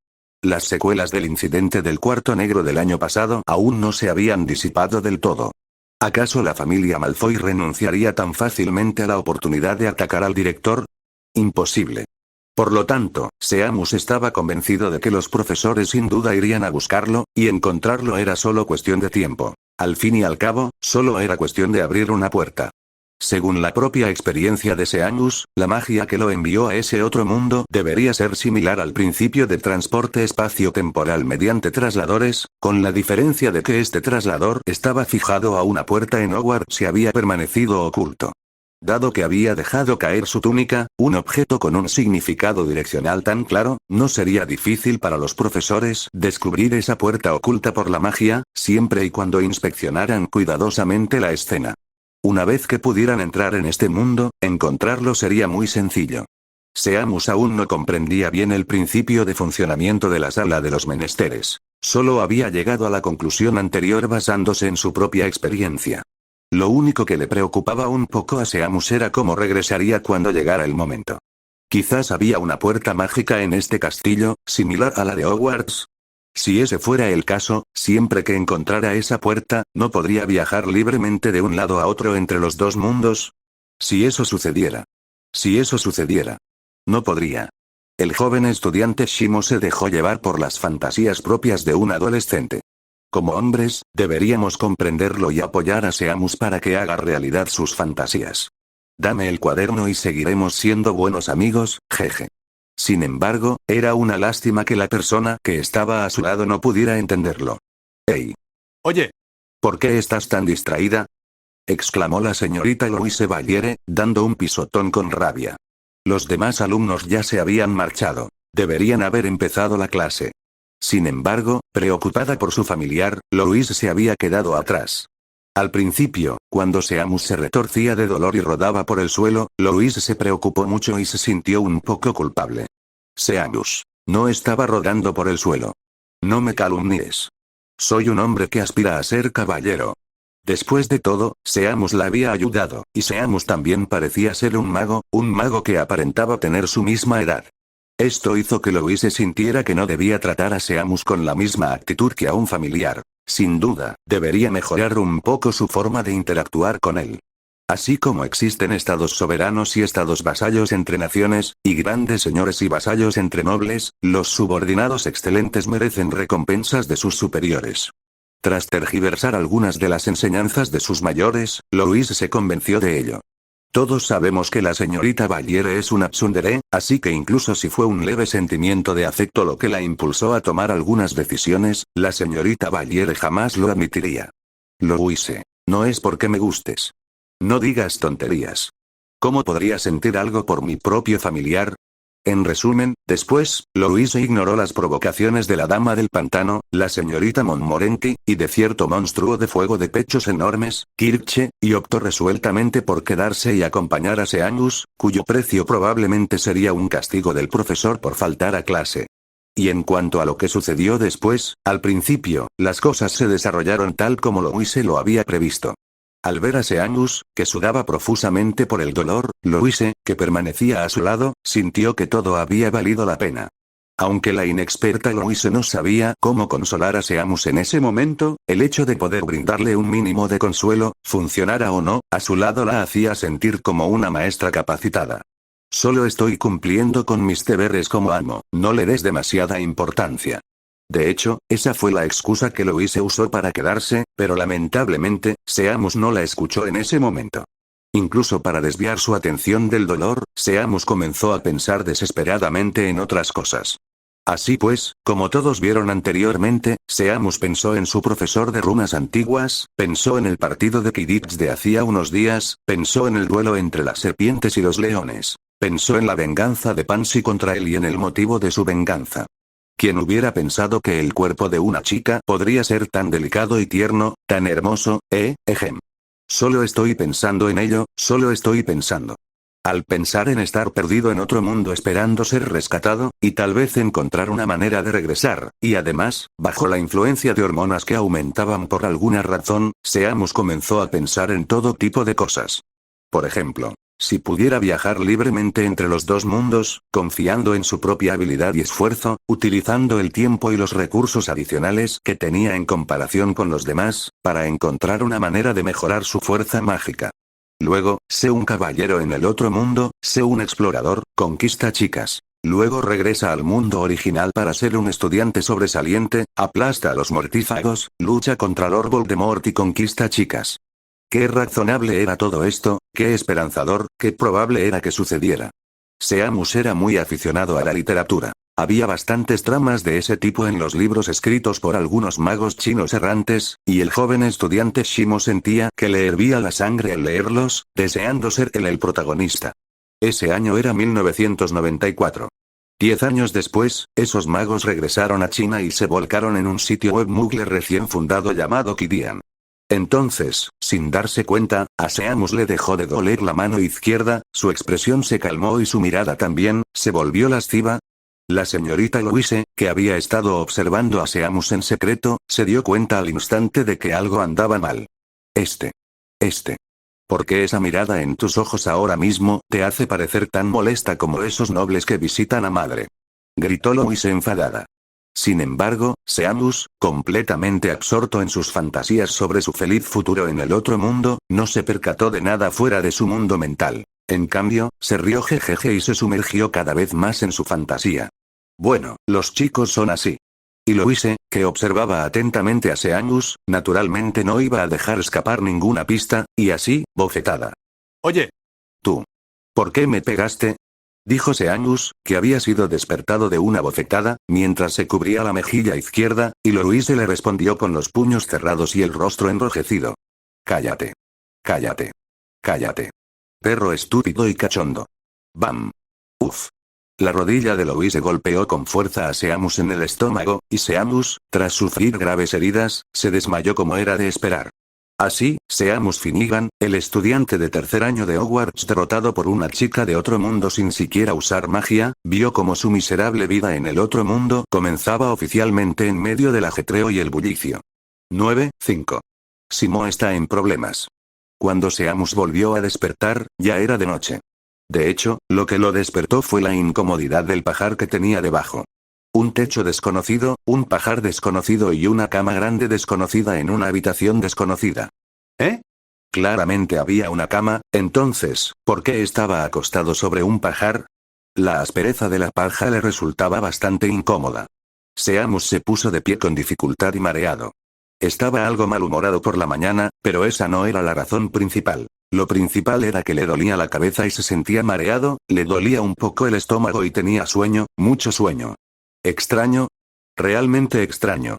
Las secuelas del incidente del cuarto negro del año pasado aún no se habían disipado del todo. ¿Acaso la familia Malfoy renunciaría tan fácilmente a la oportunidad de atacar al director? Imposible. Por lo tanto, Seamus estaba convencido de que los profesores sin duda irían a buscarlo, y encontrarlo era solo cuestión de tiempo. Al fin y al cabo, solo era cuestión de abrir una puerta. Según la propia experiencia de Seamus, la magia que lo envió a ese otro mundo debería ser similar al principio de transporte espacio-temporal mediante trasladores, con la diferencia de que este traslador estaba fijado a una puerta en Hogwarts y había permanecido oculto. Dado que había dejado caer su túnica, un objeto con un significado direccional tan claro, no sería difícil para los profesores descubrir esa puerta oculta por la magia, siempre y cuando inspeccionaran cuidadosamente la escena. Una vez que pudieran entrar en este mundo, encontrarlo sería muy sencillo. Seamus aún no comprendía bien el principio de funcionamiento de la sala de los menesteres. Solo había llegado a la conclusión anterior basándose en su propia experiencia. Lo único que le preocupaba un poco a Seamus era cómo regresaría cuando llegara el momento. Quizás había una puerta mágica en este castillo, similar a la de Hogwarts. Si ese fuera el caso, siempre que encontrara esa puerta, ¿no podría viajar libremente de un lado a otro entre los dos mundos? Si eso sucediera. No podría. El joven estudiante Shimo se dejó llevar por las fantasías propias de un adolescente. Como hombres, deberíamos comprenderlo y apoyar a Seamus para que haga realidad sus fantasías. Dame el cuaderno y seguiremos siendo buenos amigos, jeje. Sin embargo, era una lástima que la persona que estaba a su lado no pudiera entenderlo. ¡Ey! Oye, ¿Por qué estás tan distraída?, exclamó la señorita Louise Valiere, dando un pisotón con rabia. Los demás alumnos ya se habían marchado. Deberían haber empezado la clase. Sin embargo, preocupada por su familiar, Louise se había quedado atrás. Al principio, cuando Seamus se retorcía de dolor y rodaba por el suelo, Louise se preocupó mucho y se sintió un poco culpable. Seamus. No estaba rodando por el suelo. No me calumnies. Soy un hombre que aspira a ser caballero. Después de todo, Seamus la había ayudado, y Seamus también parecía ser un mago que aparentaba tener su misma edad. Esto hizo que Louise sintiera que no debía tratar a Seamus con la misma actitud que a un familiar. Sin duda, debería mejorar un poco su forma de interactuar con él. Así como existen estados soberanos y estados vasallos entre naciones, y grandes señores y vasallos entre nobles, los subordinados excelentes merecen recompensas de sus superiores. Tras tergiversar algunas de las enseñanzas de sus mayores, Louise se convenció de ello. Todos sabemos que la señorita Valiere es una tsundere, así que incluso si fue un leve sentimiento de afecto lo que la impulsó a tomar algunas decisiones, la señorita Valiere jamás lo admitiría. Louise, no es porque me gustes. No digas tonterías. ¿Cómo podría sentir algo por mi propio familiar? En resumen, después, Louise ignoró las provocaciones de la dama del pantano, la señorita Montmorency, y de cierto monstruo de fuego de pechos enormes, Kirche, y optó resueltamente por quedarse y acompañar a Seamus, cuyo precio probablemente sería un castigo del profesor por faltar a clase. Y en cuanto a lo que sucedió después, al principio, las cosas se desarrollaron tal como Louise lo había previsto. Al ver a Seamus, que sudaba profusamente por el dolor, Louise, que permanecía a su lado, sintió que todo había valido la pena. Aunque la inexperta Louise no sabía cómo consolar a Seamus en ese momento, el hecho de poder brindarle un mínimo de consuelo, funcionara o no, a su lado la hacía sentir como una maestra capacitada. Solo estoy cumpliendo con mis deberes como amo, no le des demasiada importancia. De hecho, esa fue la excusa que Louise usó para quedarse, pero lamentablemente, Seamus no la escuchó en ese momento. Incluso para desviar su atención del dolor, Seamus comenzó a pensar desesperadamente en otras cosas. Así pues, como todos vieron anteriormente, Seamus pensó en su profesor de runas antiguas, pensó en el partido de Quidditch de hacía unos días, pensó en el duelo entre las serpientes y los leones, pensó en la venganza de Pansy contra él y en el motivo de su venganza. ¿Quién hubiera pensado que el cuerpo de una chica podría ser tan delicado y tierno, tan hermoso, ejem? Solo estoy pensando en ello, solo estoy pensando. Al pensar en estar perdido en otro mundo esperando ser rescatado, y tal vez encontrar una manera de regresar, y además, bajo la influencia de hormonas que aumentaban por alguna razón, Seamus comenzó a pensar en todo tipo de cosas. Por ejemplo, Si pudiera viajar libremente entre los dos mundos, confiando en su propia habilidad y esfuerzo, utilizando el tiempo y los recursos adicionales que tenía en comparación con los demás, para encontrar una manera de mejorar su fuerza mágica. Luego, sé un caballero en el otro mundo, sé un explorador, conquista chicas. Luego regresa al mundo original para ser un estudiante sobresaliente, aplasta a los mortífagos, lucha contra Lord Voldemort y conquista chicas. Qué razonable era todo esto, qué esperanzador, qué probable era que sucediera. Seamus era muy aficionado a la literatura. Había bastantes tramas de ese tipo en los libros escritos por algunos magos chinos errantes, y el joven estudiante Shimo sentía que le hervía la sangre al leerlos, deseando ser él el protagonista. Ese año era 1994. 10 años después, esos magos regresaron a China y se volcaron en un sitio web Moogle recién fundado llamado Kidian. Entonces, sin darse cuenta, a Seamus le dejó de doler la mano izquierda, su expresión se calmó y su mirada también, se volvió lasciva. La señorita Louise, que había estado observando a Seamus en secreto, se dio cuenta al instante de que algo andaba mal. ¿Por qué esa mirada en tus ojos ahora mismo te hace parecer tan molesta como esos nobles que visitan a madre? Gritó Louise enfadada. Sin embargo, Seamus, completamente absorto en sus fantasías sobre su feliz futuro en el otro mundo, no se percató de nada fuera de su mundo mental. En cambio, se rió jejeje y se sumergió cada vez más en su fantasía. Bueno, los chicos son así. Y Louise, que observaba atentamente a Seamus, naturalmente no iba a dejar escapar ninguna pista, y así, bofetada. Oye. ¿Tú? ¿Por qué me pegaste? Dijo Seamus, que había sido despertado de una bofetada, mientras se cubría la mejilla izquierda, y Louise le respondió con los puños cerrados y el rostro enrojecido. Cállate. Cállate. Cállate. Perro estúpido y cachondo. Bam. Uf. La rodilla de Louise golpeó con fuerza a Seamus en el estómago, y Seamus, tras sufrir graves heridas, se desmayó como era de esperar. Así, Seamus Finnegan, el estudiante de tercer año de Hogwarts derrotado por una chica de otro mundo sin siquiera usar magia, vio como su miserable vida en el otro mundo comenzaba oficialmente en medio del ajetreo y el bullicio. 9:5. Simo está en problemas. Cuando Seamus volvió a despertar, ya era de noche. De hecho, lo que lo despertó fue la incomodidad del pajar que tenía debajo. Un techo desconocido, un pajar desconocido y una cama grande desconocida en una habitación desconocida. ¿Eh? Claramente había una cama, entonces, ¿por qué estaba acostado sobre un pajar? La aspereza de la paja le resultaba bastante incómoda. Seamus se puso de pie con dificultad y mareado. Estaba algo malhumorado por la mañana, pero esa no era la razón principal. Lo principal era que le dolía la cabeza y se sentía mareado, le dolía un poco el estómago y tenía sueño, mucho sueño. Extraño. Realmente extraño.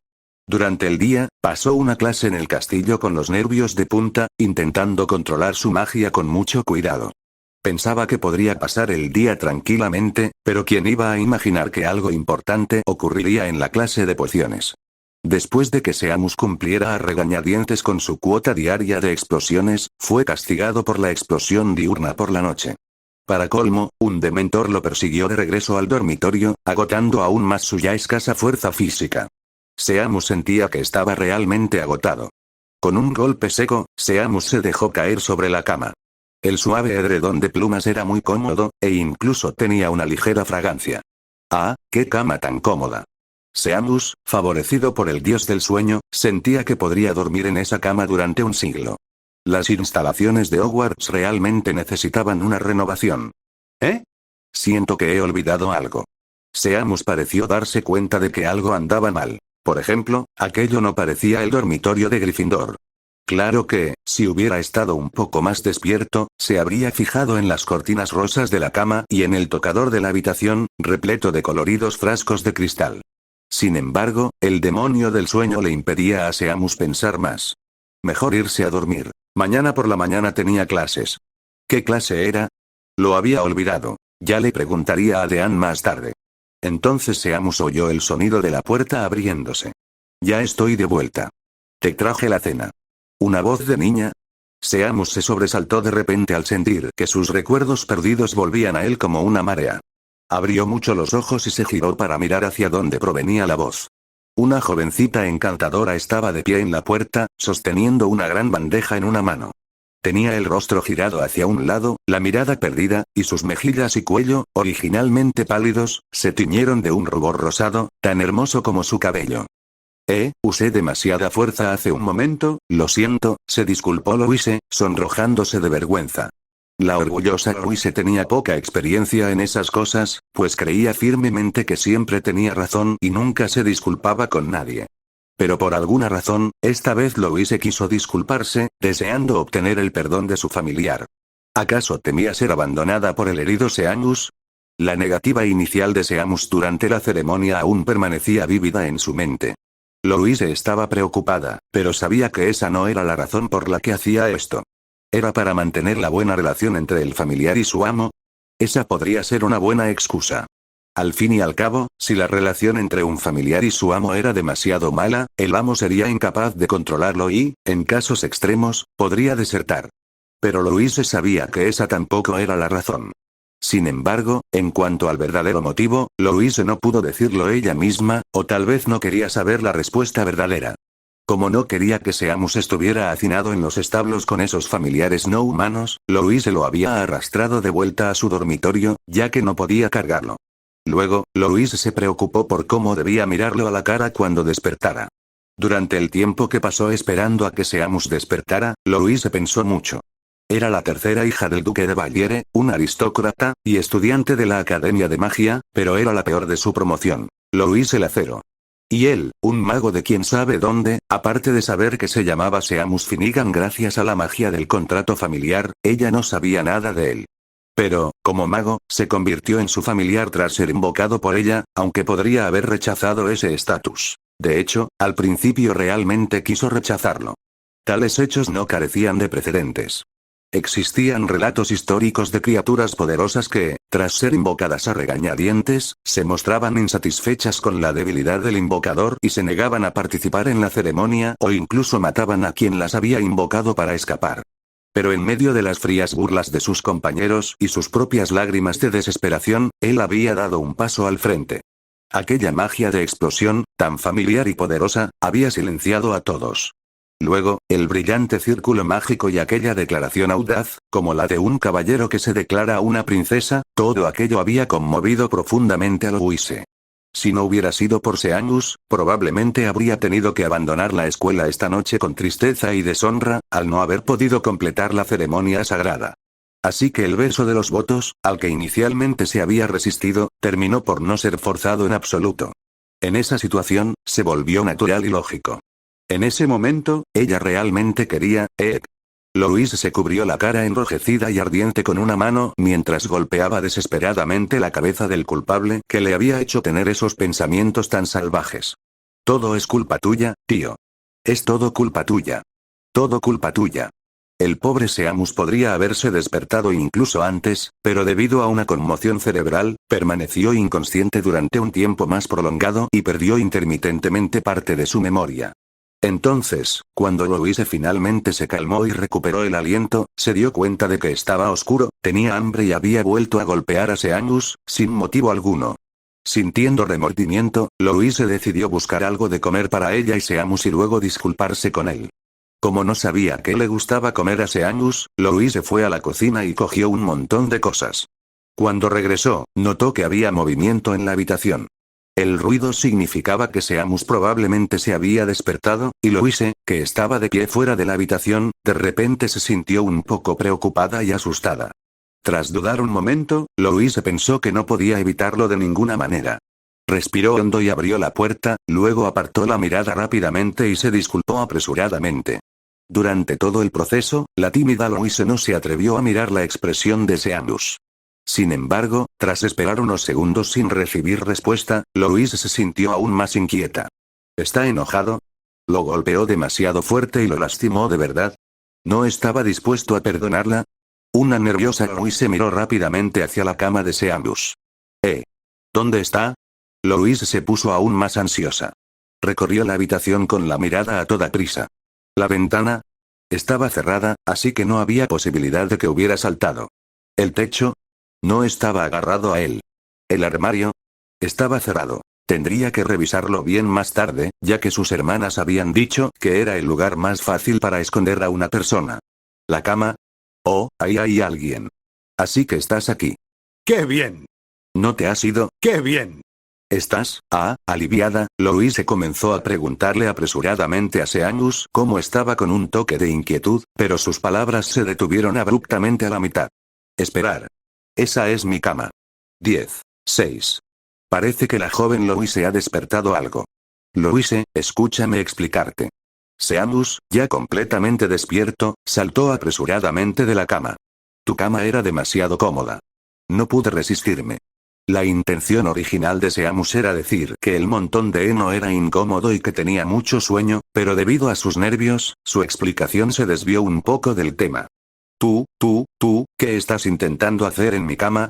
Durante el día, pasó una clase en el castillo con los nervios de punta, intentando controlar su magia con mucho cuidado. Pensaba que podría pasar el día tranquilamente, pero ¿quién iba a imaginar que algo importante ocurriría en la clase de pociones? Después de que Seamus cumpliera a regañadientes con su cuota diaria de explosiones, fue castigado por la explosión diurna por la noche. Para colmo, un dementor lo persiguió de regreso al dormitorio, agotando aún más su ya escasa fuerza física. Seamus sentía que estaba realmente agotado. Con un golpe seco, Seamus se dejó caer sobre la cama. El suave edredón de plumas era muy cómodo, e incluso tenía una ligera fragancia. ¡Ah, qué cama tan cómoda! Seamus, favorecido por el dios del sueño, sentía que podría dormir en esa cama durante un siglo. Las instalaciones de Hogwarts realmente necesitaban una renovación. ¿Eh? Siento que he olvidado algo. Seamus pareció darse cuenta de que algo andaba mal. Por ejemplo, aquello no parecía el dormitorio de Gryffindor. Claro que, si hubiera estado un poco más despierto, se habría fijado en las cortinas rosas de la cama y en el tocador de la habitación, repleto de coloridos frascos de cristal. Sin embargo, el demonio del sueño le impedía a Seamus pensar más. Mejor irse a dormir. Mañana por la mañana tenía clases. ¿Qué clase era? Lo había olvidado. Ya le preguntaría a Dean más tarde. Entonces Seamus oyó el sonido de la puerta abriéndose. Ya estoy de vuelta. Te traje la cena. ¿Una voz de niña? Seamus se sobresaltó de repente al sentir que sus recuerdos perdidos volvían a él como una marea. Abrió mucho los ojos y se giró para mirar hacia donde provenía la voz. Una jovencita encantadora estaba de pie en la puerta, sosteniendo una gran bandeja en una mano. Tenía el rostro girado hacia un lado, la mirada perdida, y sus mejillas y cuello, originalmente pálidos, se tiñeron de un rubor rosado, tan hermoso como su cabello. Usé demasiada fuerza hace un momento, lo siento, se disculpó Louise, sonrojándose de vergüenza. La orgullosa Louise tenía poca experiencia en esas cosas, pues creía firmemente que siempre tenía razón y nunca se disculpaba con nadie. Pero por alguna razón, esta vez Louise quiso disculparse, deseando obtener el perdón de su familiar. ¿Acaso temía ser abandonada por el herido Seamus? La negativa inicial de Seamus durante la ceremonia aún permanecía vívida en su mente. Louise estaba preocupada, pero sabía que esa no era la razón por la que hacía esto. ¿Era para mantener la buena relación entre el familiar y su amo? Esa podría ser una buena excusa. Al fin y al cabo, si la relación entre un familiar y su amo era demasiado mala, el amo sería incapaz de controlarlo y, en casos extremos, podría desertar. Pero Louise sabía que esa tampoco era la razón. Sin embargo, en cuanto al verdadero motivo, Louise no pudo decirlo ella misma, o tal vez no quería saber la respuesta verdadera. Como no quería que Seamus estuviera hacinado en los establos con esos familiares no humanos, Louise lo había arrastrado de vuelta a su dormitorio, ya que no podía cargarlo. Luego, Louise se preocupó por cómo debía mirarlo a la cara cuando despertara. Durante el tiempo que pasó esperando a que Seamus despertara, Louise pensó mucho. Era la tercera hija del duque de Baviera, un aristócrata, y estudiante de la Academia de Magia, pero era la peor de su promoción, Louise el Acero. Y él, un mago de quién sabe dónde, aparte de saber que se llamaba Seamus Finnegan gracias a la magia del contrato familiar, ella no sabía nada de él. Pero, como mago, se convirtió en su familiar tras ser invocado por ella, aunque podría haber rechazado ese estatus. De hecho, al principio realmente quiso rechazarlo. Tales hechos no carecían de precedentes. Existían relatos históricos de criaturas poderosas que, tras ser invocadas a regañadientes, se mostraban insatisfechas con la debilidad del invocador y se negaban a participar en la ceremonia o incluso mataban a quien las había invocado para escapar. Pero en medio de las frías burlas de sus compañeros y sus propias lágrimas de desesperación, él había dado un paso al frente. Aquella magia de explosión, tan familiar y poderosa, había silenciado a todos. Luego, el brillante círculo mágico y aquella declaración audaz, como la de un caballero que se declara a una princesa, todo aquello había conmovido profundamente a Louise. Si no hubiera sido por Seamus, probablemente habría tenido que abandonar la escuela esta noche con tristeza y deshonra, al no haber podido completar la ceremonia sagrada. Así que el beso de los votos, al que inicialmente se había resistido, terminó por no ser forzado en absoluto. En esa situación, se volvió natural y lógico. En ese momento, ella realmente quería, Louise se cubrió la cara enrojecida y ardiente con una mano mientras golpeaba desesperadamente la cabeza del culpable que le había hecho tener esos pensamientos tan salvajes. Todo es culpa tuya, tío. Es todo culpa tuya. Todo culpa tuya. El pobre Seamus podría haberse despertado incluso antes, pero debido a una conmoción cerebral, permaneció inconsciente durante un tiempo más prolongado y perdió intermitentemente parte de su memoria. Entonces, cuando Louise finalmente se calmó y recuperó el aliento, se dio cuenta de que estaba oscuro, tenía hambre y había vuelto a golpear a Seamus, sin motivo alguno. Sintiendo remordimiento, Louise decidió buscar algo de comer para ella y Seamus y luego disculparse con él. Como no sabía qué le gustaba comer a Seamus, Louise fue a la cocina y cogió un montón de cosas. Cuando regresó, notó que había movimiento en la habitación. El ruido significaba que Seamus probablemente se había despertado, y Louise, que estaba de pie fuera de la habitación, de repente se sintió un poco preocupada y asustada. Tras dudar un momento, Louise pensó que no podía evitarlo de ninguna manera. Respiró hondo y abrió la puerta, luego apartó la mirada rápidamente y se disculpó apresuradamente. Durante todo el proceso, la tímida Louise no se atrevió a mirar la expresión de Seamus. Sin embargo, tras esperar unos segundos sin recibir respuesta, Louise se sintió aún más inquieta. ¿Está enojado? ¿Lo golpeó demasiado fuerte y lo lastimó de verdad? ¿No estaba dispuesto a perdonarla? Una nerviosa Louise miró rápidamente hacia la cama de Seamus. ¿Dónde está? Louise se puso aún más ansiosa. Recorrió la habitación con la mirada a toda prisa. La ventana estaba cerrada, así que no había posibilidad de que hubiera saltado. El techo no estaba agarrado a él. El armario estaba cerrado. Tendría que revisarlo bien más tarde, ya que sus hermanas habían dicho que era el lugar más fácil para esconder a una persona. ¿La cama? Oh, ahí hay alguien. Así que estás aquí. ¡Qué bien! ¿No te has ido? ¡Qué bien! ¿Estás, aliviada? Louise comenzó a preguntarle apresuradamente a Seamus cómo estaba con un toque de inquietud, pero sus palabras se detuvieron abruptamente a la mitad. Esperar. Esa es mi cama. 10. 6. Parece que la joven Louise ha despertado algo. Louise, escúchame explicarte. Seamus, ya completamente despierto, saltó apresuradamente de la cama. Tu cama era demasiado cómoda. No pude resistirme. La intención original de Seamus era decir que el montón de heno era incómodo y que tenía mucho sueño, pero debido a sus nervios, su explicación se desvió un poco del tema. Tú, ¿qué estás intentando hacer en mi cama?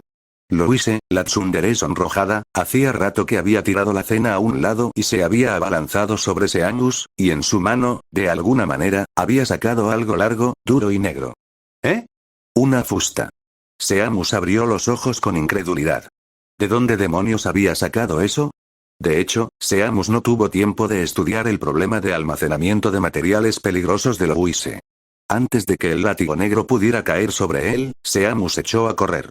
Louise, la tsundere sonrojada, hacía rato que había tirado la cena a un lado y se había abalanzado sobre Seamus, y en su mano, de alguna manera, había sacado algo largo, duro y negro. ¿Eh? Una fusta. Seamus abrió los ojos con incredulidad. ¿De dónde demonios había sacado eso? De hecho, Seamus no tuvo tiempo de estudiar el problema de almacenamiento de materiales peligrosos de Louise. Antes de que el látigo negro pudiera caer sobre él, Seamus echó a correr.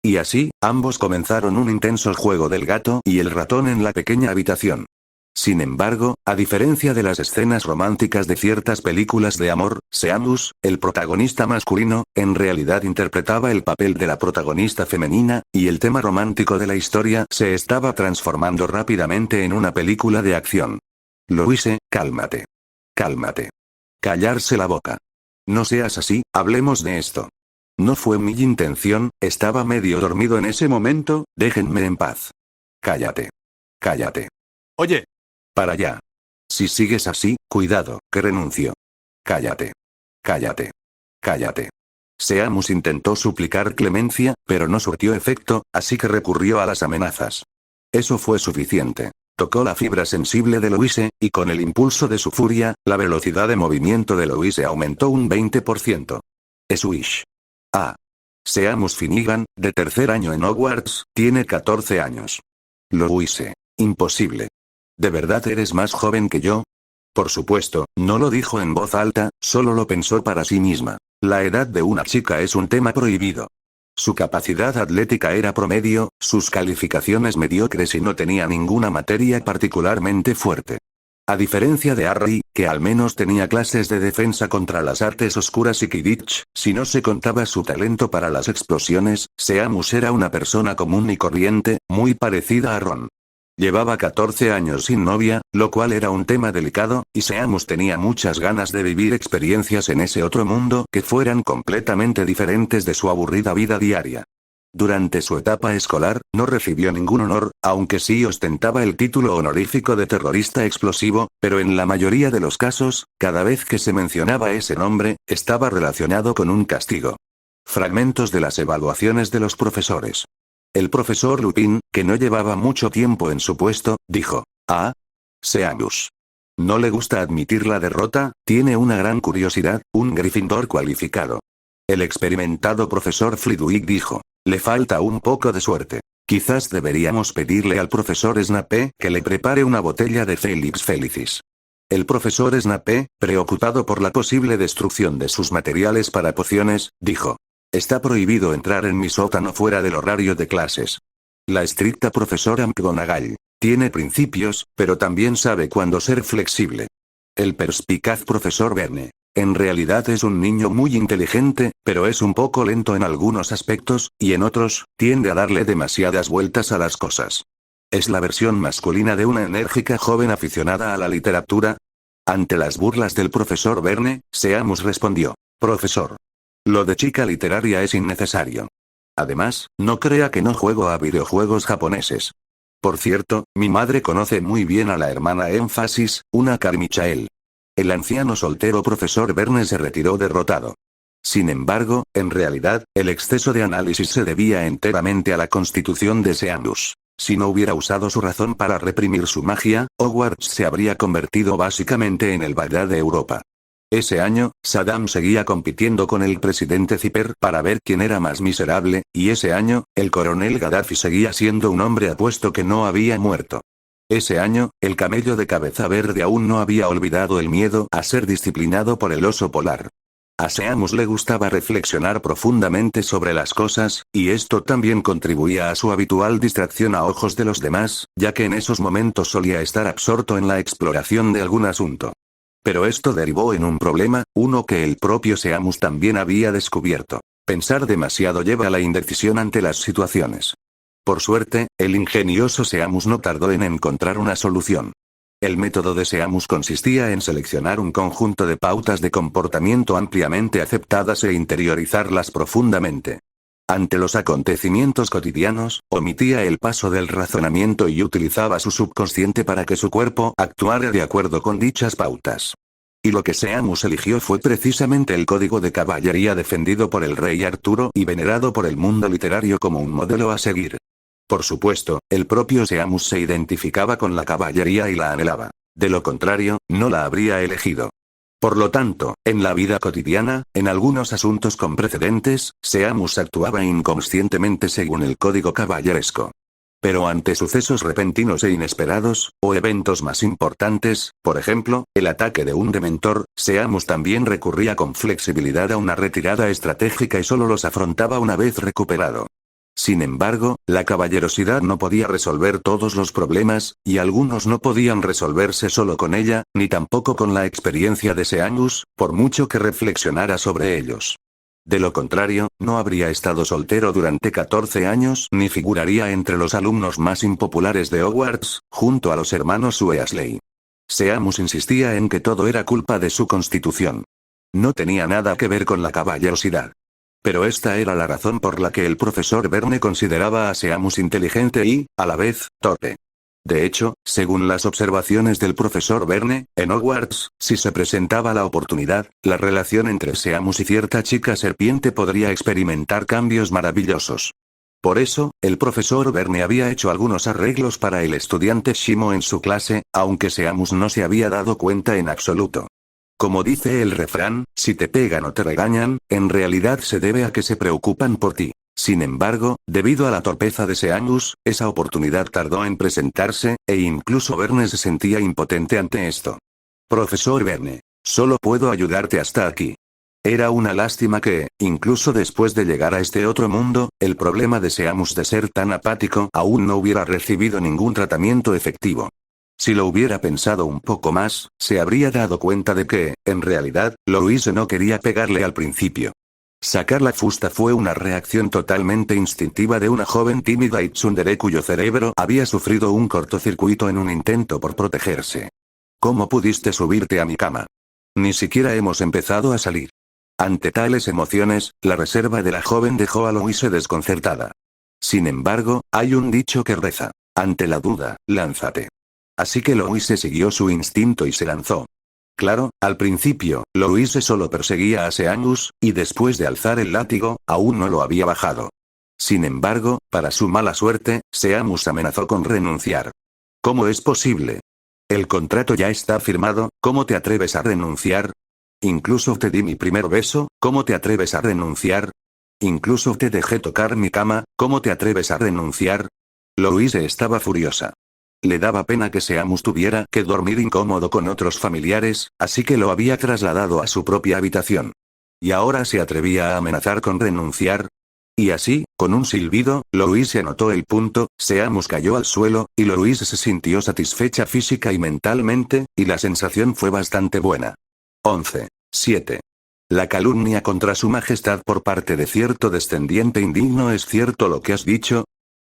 Y así, ambos comenzaron un intenso juego del gato y el ratón en la pequeña habitación. Sin embargo, a diferencia de las escenas románticas de ciertas películas de amor, Seamus, el protagonista masculino, en realidad interpretaba el papel de la protagonista femenina, y el tema romántico de la historia se estaba transformando rápidamente en una película de acción. Louise, cálmate. Cálmate. Callarse la boca. No seas así, hablemos de esto. No fue mi intención, estaba medio dormido en ese momento, déjenme en paz. Cállate. Cállate. Oye. Para allá. Si sigues así, cuidado, que renuncio. Cállate. Cállate. Cállate. Seamus intentó suplicar clemencia, pero no surtió efecto, así que recurrió a las amenazas. Eso fue suficiente. Tocó la fibra sensible de Louise, y con el impulso de su furia, la velocidad de movimiento de Louise aumentó un 20%. Swish. Seamus Finnegan, de tercer año en Hogwarts, tiene 14 años. Louise. Imposible. ¿De verdad eres más joven que yo? Por supuesto, no lo dijo en voz alta, solo lo pensó para sí misma. La edad de una chica es un tema prohibido. Su capacidad atlética era promedio, sus calificaciones mediocres y no tenía ninguna materia particularmente fuerte. A diferencia de Harry, que al menos tenía clases de defensa contra las artes oscuras y Quidditch, si no se contaba su talento para las explosiones, Seamus era una persona común y corriente, muy parecida a Ron. Llevaba 14 años sin novia, lo cual era un tema delicado, y Seamus tenía muchas ganas de vivir experiencias en ese otro mundo que fueran completamente diferentes de su aburrida vida diaria. Durante su etapa escolar, no recibió ningún honor, aunque sí ostentaba el título honorífico de terrorista explosivo, pero en la mayoría de los casos, cada vez que se mencionaba ese nombre, estaba relacionado con un castigo. Fragmentos de las evaluaciones de los profesores. El profesor Lupin, que no llevaba mucho tiempo en su puesto, dijo: Seamus. No le gusta admitir la derrota, tiene una gran curiosidad, un Gryffindor cualificado. El experimentado profesor Flitwick dijo: le falta un poco de suerte. Quizás deberíamos pedirle al profesor Snape que le prepare una botella de Felix Felicis. El profesor Snape, preocupado por la posible destrucción de sus materiales para pociones, dijo: está prohibido entrar en mi sótano fuera del horario de clases. La estricta profesora McGonagall tiene principios, pero también sabe cuándo ser flexible. El perspicaz profesor Verne. En realidad es un niño muy inteligente, pero es un poco lento en algunos aspectos, y en otros, tiende a darle demasiadas vueltas a las cosas. ¿Es la versión masculina de una enérgica joven aficionada a la literatura? Ante las burlas del profesor Verne, Seamus respondió: profesor. Lo de chica literaria es innecesario. Además, no crea que no juego a videojuegos japoneses. Por cierto, mi madre conoce muy bien a la hermana Énfasis, una Carmichael. El anciano soltero profesor Verne se retiró derrotado. Sin embargo, en realidad, el exceso de análisis se debía enteramente a la constitución de Seamus. Si no hubiera usado su razón para reprimir su magia, Hogwarts se habría convertido básicamente en el Bagdad de Europa. Ese año, Saddam seguía compitiendo con el presidente Zipper para ver quién era más miserable, y ese año, el coronel Gaddafi seguía siendo un hombre apuesto que no había muerto. Ese año, el camello de cabeza verde aún no había olvidado el miedo a ser disciplinado por el oso polar. A Seamus le gustaba reflexionar profundamente sobre las cosas, y esto también contribuía a su habitual distracción a ojos de los demás, ya que en esos momentos solía estar absorto en la exploración de algún asunto. Pero esto derivó en un problema, uno que el propio Seamus también había descubierto. Pensar demasiado lleva a la indecisión ante las situaciones. Por suerte, el ingenioso Seamus no tardó en encontrar una solución. El método de Seamus consistía en seleccionar un conjunto de pautas de comportamiento ampliamente aceptadas e interiorizarlas profundamente. Ante los acontecimientos cotidianos, omitía el paso del razonamiento y utilizaba su subconsciente para que su cuerpo actuara de acuerdo con dichas pautas. Y lo que Seamus eligió fue precisamente el código de caballería defendido por el rey Arturo y venerado por el mundo literario como un modelo a seguir. Por supuesto, el propio Seamus se identificaba con la caballería y la anhelaba. De lo contrario, no la habría elegido. Por lo tanto, en la vida cotidiana, en algunos asuntos con precedentes, Seamus actuaba inconscientemente según el código caballeresco. Pero ante sucesos repentinos e inesperados, o eventos más importantes, por ejemplo, el ataque de un dementor, Seamus también recurría con flexibilidad a una retirada estratégica y solo los afrontaba una vez recuperado. Sin embargo, la caballerosidad no podía resolver todos los problemas, y algunos no podían resolverse solo con ella, ni tampoco con la experiencia de Seamus, por mucho que reflexionara sobre ellos. De lo contrario, no habría estado soltero durante 14 años ni figuraría entre los alumnos más impopulares de Hogwarts, junto a los hermanos Weasley. Seamus insistía en que todo era culpa de su constitución. No tenía nada que ver con la caballerosidad. Pero esta era la razón por la que el profesor Verne consideraba a Seamus inteligente y, a la vez, torpe. De hecho, según las observaciones del profesor Verne, en Hogwarts, si se presentaba la oportunidad, la relación entre Seamus y cierta chica serpiente podría experimentar cambios maravillosos. Por eso, el profesor Verne había hecho algunos arreglos para el estudiante Shimo en su clase, aunque Seamus no se había dado cuenta en absoluto. Como dice el refrán, si te pegan o te regañan, en realidad se debe a que se preocupan por ti. Sin embargo, debido a la torpeza de Seamus, esa oportunidad tardó en presentarse, e incluso Verne se sentía impotente ante esto. Profesor Verne, solo puedo ayudarte hasta aquí. Era una lástima que, incluso después de llegar a este otro mundo, el problema de Seamus de ser tan apático aún no hubiera recibido ningún tratamiento efectivo. Si lo hubiera pensado un poco más, se habría dado cuenta de que, en realidad, Louise no quería pegarle al principio. Sacar la fusta fue una reacción totalmente instintiva de una joven tímida y tsundere cuyo cerebro había sufrido un cortocircuito en un intento por protegerse. ¿Cómo pudiste subirte a mi cama? Ni siquiera hemos empezado a salir. Ante tales emociones, la reserva de la joven dejó a Louise desconcertada. Sin embargo, hay un dicho que reza: ante la duda, lánzate. Así que Louise siguió su instinto y se lanzó. Claro, al principio, Louise solo perseguía a Seamus, y después de alzar el látigo, aún no lo había bajado. Sin embargo, para su mala suerte, Seamus amenazó con renunciar. ¿Cómo es posible? El contrato ya está firmado, ¿cómo te atreves a renunciar? Incluso te di mi primer beso, ¿cómo te atreves a renunciar? Incluso te dejé tocar mi cama, ¿cómo te atreves a renunciar? Louise estaba furiosa. Le daba pena que Seamus tuviera que dormir incómodo con otros familiares, así que lo había trasladado a su propia habitación. ¿Y ahora se atrevía a amenazar con renunciar? Y así, con un silbido, Louise anotó el punto, Seamus cayó al suelo, y Louise se sintió satisfecha física y mentalmente, y la sensación fue bastante buena. 11.7. La calumnia contra su majestad por parte de cierto descendiente indigno. ¿Es cierto lo que has dicho?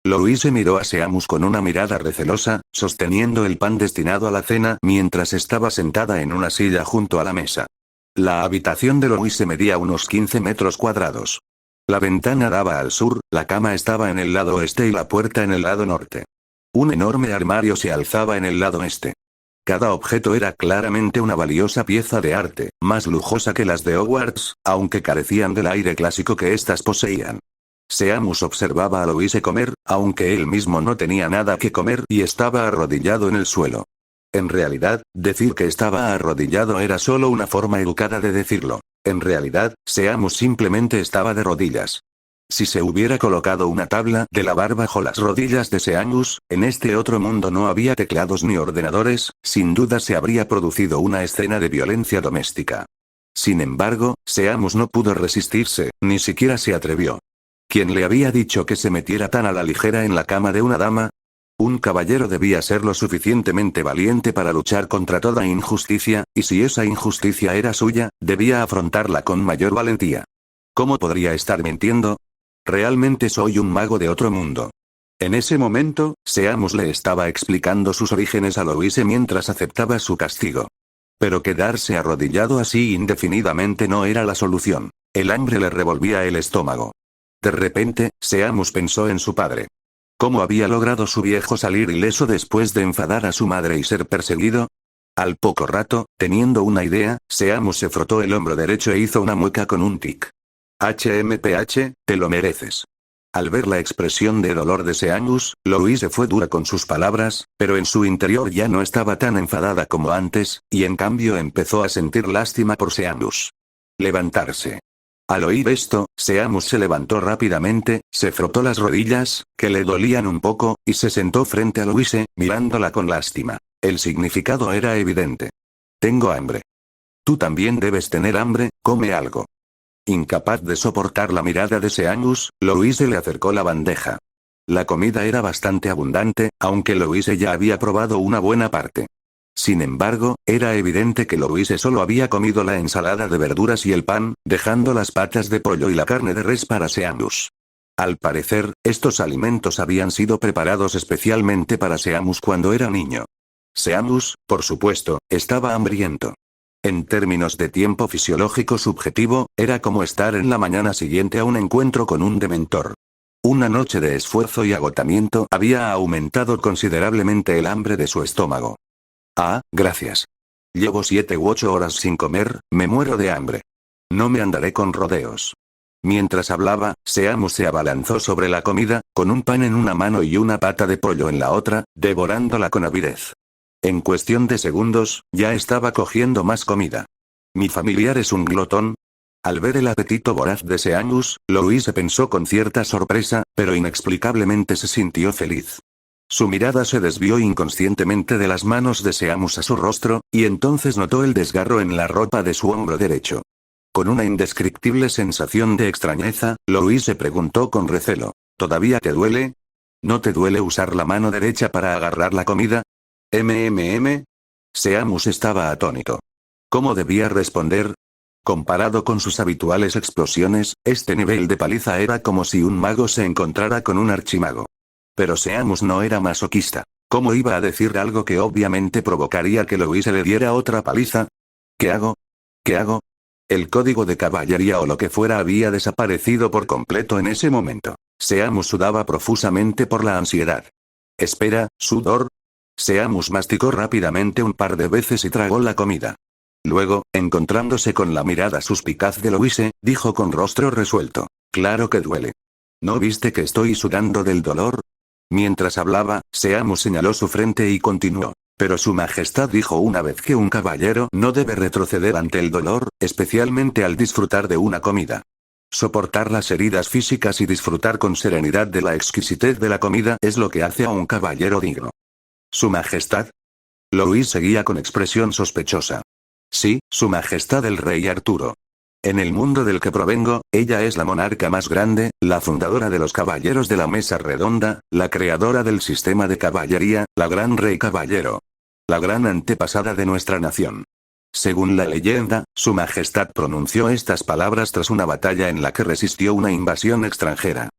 Louise miró a Seamus con una mirada recelosa, sosteniendo el pan destinado a la cena mientras estaba sentada en una silla junto a la mesa. La habitación de Louise medía unos 15 metros cuadrados. La ventana daba al sur, la cama estaba en el lado oeste y la puerta en el lado norte. Un enorme armario se alzaba en el lado este. Cada objeto era claramente una valiosa pieza de arte, más lujosa que las de Hogwarts, aunque carecían del aire clásico que éstas poseían. Seamus observaba a Louise comer, aunque él mismo no tenía nada que comer y estaba arrodillado en el suelo. En realidad, decir que estaba arrodillado era solo una forma educada de decirlo. En realidad, Seamus simplemente estaba de rodillas. Si se hubiera colocado una tabla de lavar bajo las rodillas de Seamus, en este otro mundo no había teclados ni ordenadores, sin duda se habría producido una escena de violencia doméstica. Sin embargo, Seamus no pudo resistirse, ni siquiera se atrevió. ¿Quién le había dicho que se metiera tan a la ligera en la cama de una dama? Un caballero debía ser lo suficientemente valiente para luchar contra toda injusticia, y si esa injusticia era suya, debía afrontarla con mayor valentía. ¿Cómo podría estar mintiendo? Realmente soy un mago de otro mundo. En ese momento, Seamus le estaba explicando sus orígenes a Louise mientras aceptaba su castigo. Pero quedarse arrodillado así indefinidamente no era la solución. El hambre le revolvía el estómago. De repente, Seamus pensó en su padre. ¿Cómo había logrado su viejo salir ileso después de enfadar a su madre y ser perseguido? Al poco rato, teniendo una idea, Seamus se frotó el hombro derecho e hizo una mueca con un tic. HMPH, te lo mereces. Al ver la expresión de dolor de Seamus, Louise fue dura con sus palabras, pero en su interior ya no estaba tan enfadada como antes, y en cambio empezó a sentir lástima por Seamus. Levantarse. Al oír esto, Seamus se levantó rápidamente, se frotó las rodillas, que le dolían un poco, y se sentó frente a Louise, mirándola con lástima. El significado era evidente. Tengo hambre. Tú también debes tener hambre, come algo. Incapaz de soportar la mirada de Seamus, Louise le acercó la bandeja. La comida era bastante abundante, aunque Louise ya había probado una buena parte. Sin embargo, era evidente que Louise solo había comido la ensalada de verduras y el pan, dejando las patas de pollo y la carne de res para Seamus. Al parecer, estos alimentos habían sido preparados especialmente para Seamus cuando era niño. Seamus, por supuesto, estaba hambriento. En términos de tiempo fisiológico subjetivo, era como estar en la mañana siguiente a un encuentro con un dementor. Una noche de esfuerzo y agotamiento había aumentado considerablemente el hambre de su estómago. Ah, gracias. Llevo 7 u 8 horas sin comer, me muero de hambre. No me andaré con rodeos. Mientras hablaba, Seamus se abalanzó sobre la comida, con un pan en una mano y una pata de pollo en la otra, devorándola con avidez. En cuestión de segundos, ya estaba cogiendo más comida. ¿Mi familiar es un glotón? Al ver el apetito voraz de Seamus, Louise pensó con cierta sorpresa, pero inexplicablemente se sintió feliz. Su mirada se desvió inconscientemente de las manos de Seamus a su rostro, y entonces notó el desgarro en la ropa de su hombro derecho. Con una indescriptible sensación de extrañeza, Louise preguntó con recelo, ¿todavía te duele? ¿No te duele usar la mano derecha para agarrar la comida? Seamus estaba atónito. ¿Cómo debía responder? Comparado con sus habituales explosiones, este nivel de paliza era como si un mago se encontrara con un archimago. Pero Seamus no era masoquista. ¿Cómo iba a decir algo que obviamente provocaría que Louise le diera otra paliza? ¿Qué hago? ¿Qué hago? El código de caballería o lo que fuera había desaparecido por completo en ese momento. Seamus sudaba profusamente por la ansiedad. Espera, ¿sudor? Seamus masticó rápidamente un par de veces y tragó la comida. Luego, encontrándose con la mirada suspicaz de Louise, dijo con rostro resuelto, «Claro que duele. ¿No viste que estoy sudando del dolor?» Mientras hablaba, Seamus señaló su frente y continuó. «Pero su majestad dijo una vez que un caballero no debe retroceder ante el dolor, especialmente al disfrutar de una comida. Soportar las heridas físicas y disfrutar con serenidad de la exquisitez de la comida es lo que hace a un caballero digno». ¿Su majestad? Louise seguía con expresión sospechosa. Sí, su majestad el rey Arturo. En el mundo del que provengo, ella es la monarca más grande, la fundadora de los caballeros de la mesa redonda, la creadora del sistema de caballería, la gran rey caballero. La gran antepasada de nuestra nación. Según la leyenda, su majestad pronunció estas palabras tras una batalla en la que resistió una invasión extranjera.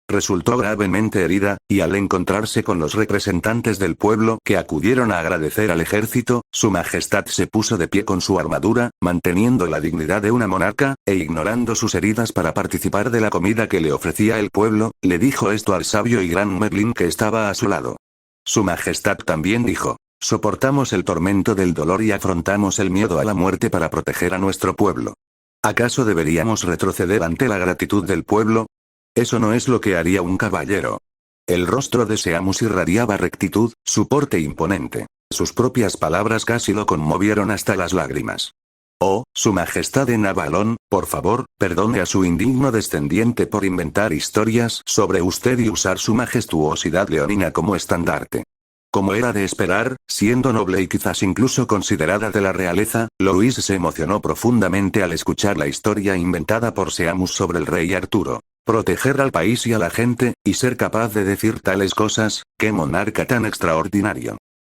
Resultó gravemente herida, y al encontrarse con los representantes del pueblo que acudieron a agradecer al ejército, su majestad se puso de pie con su armadura, manteniendo la dignidad de una monarca, e ignorando sus heridas para participar de la comida que le ofrecía el pueblo, le dijo esto al sabio y gran Merlin que estaba a su lado. Su majestad también dijo, soportamos el tormento del dolor y afrontamos el miedo a la muerte para proteger a nuestro pueblo. ¿Acaso deberíamos retroceder ante la gratitud del pueblo? Eso no es lo que haría un caballero. El rostro de Seamus irradiaba rectitud, su porte imponente. Sus propias palabras casi lo conmovieron hasta las lágrimas. Oh, su majestad en Avalon, por favor, perdone a su indigno descendiente por inventar historias sobre usted y usar su majestuosidad leonina como estandarte. Como era de esperar, siendo noble y quizás incluso considerada de la realeza, Louise se emocionó profundamente al escuchar la historia inventada por Seamus sobre el rey Arturo. Proteger al país y a la gente, y ser capaz de decir tales cosas, ¡qué monarca tan extraordinario!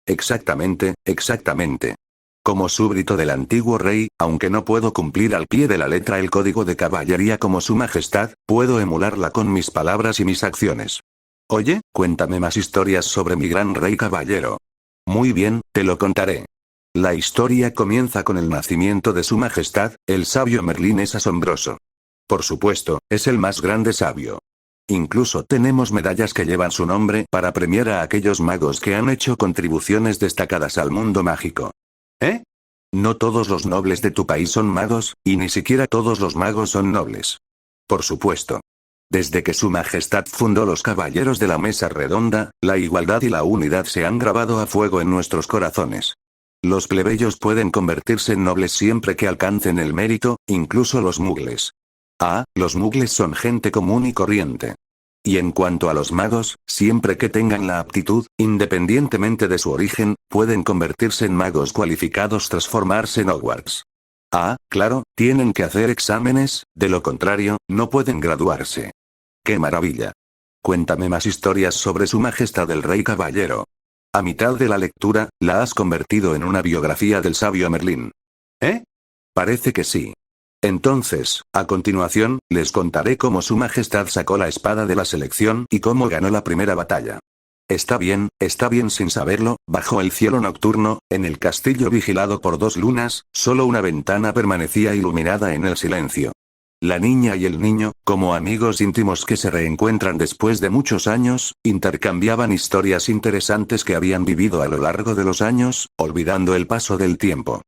Exactamente, exactamente. Como súbdito del antiguo rey, aunque no puedo cumplir al pie de la letra el código de caballería como su majestad, puedo emularla con mis palabras y mis acciones. Oye, cuéntame más historias sobre mi gran rey caballero. Muy bien, te lo contaré. La historia comienza con el nacimiento de su majestad, el sabio Merlín es asombroso. Por supuesto, es el más grande sabio. Incluso tenemos medallas que llevan su nombre para premiar a aquellos magos que han hecho contribuciones destacadas al mundo mágico. ¿Eh? No todos los nobles de tu país son magos, y ni siquiera todos los magos son nobles. Por supuesto. Desde que su majestad fundó los caballeros de la mesa redonda, la igualdad y la unidad se han grabado a fuego en nuestros corazones. Los plebeyos pueden convertirse en nobles siempre que alcancen el mérito, incluso los mugles. Ah, los mugles son gente común y corriente. Y en cuanto a los magos, siempre que tengan la aptitud, independientemente de su origen, pueden convertirse en magos cualificados tras formarse en Hogwarts. Ah, claro, tienen que hacer exámenes, de lo contrario, no pueden graduarse. ¡Qué maravilla! Cuéntame más historias sobre su majestad el rey caballero. A mitad de la lectura, la has convertido en una biografía del sabio Merlín. ¿Eh? Parece que sí. Entonces, a continuación, les contaré cómo su majestad sacó la espada de la selección y cómo ganó la primera batalla. Está bien sin saberlo, bajo el cielo nocturno, en el castillo vigilado por 2 lunas, solo una ventana permanecía iluminada en el silencio. La niña y el niño, como amigos íntimos que se reencuentran después de muchos años, intercambiaban historias interesantes que habían vivido a lo largo de los años, olvidando el paso del tiempo.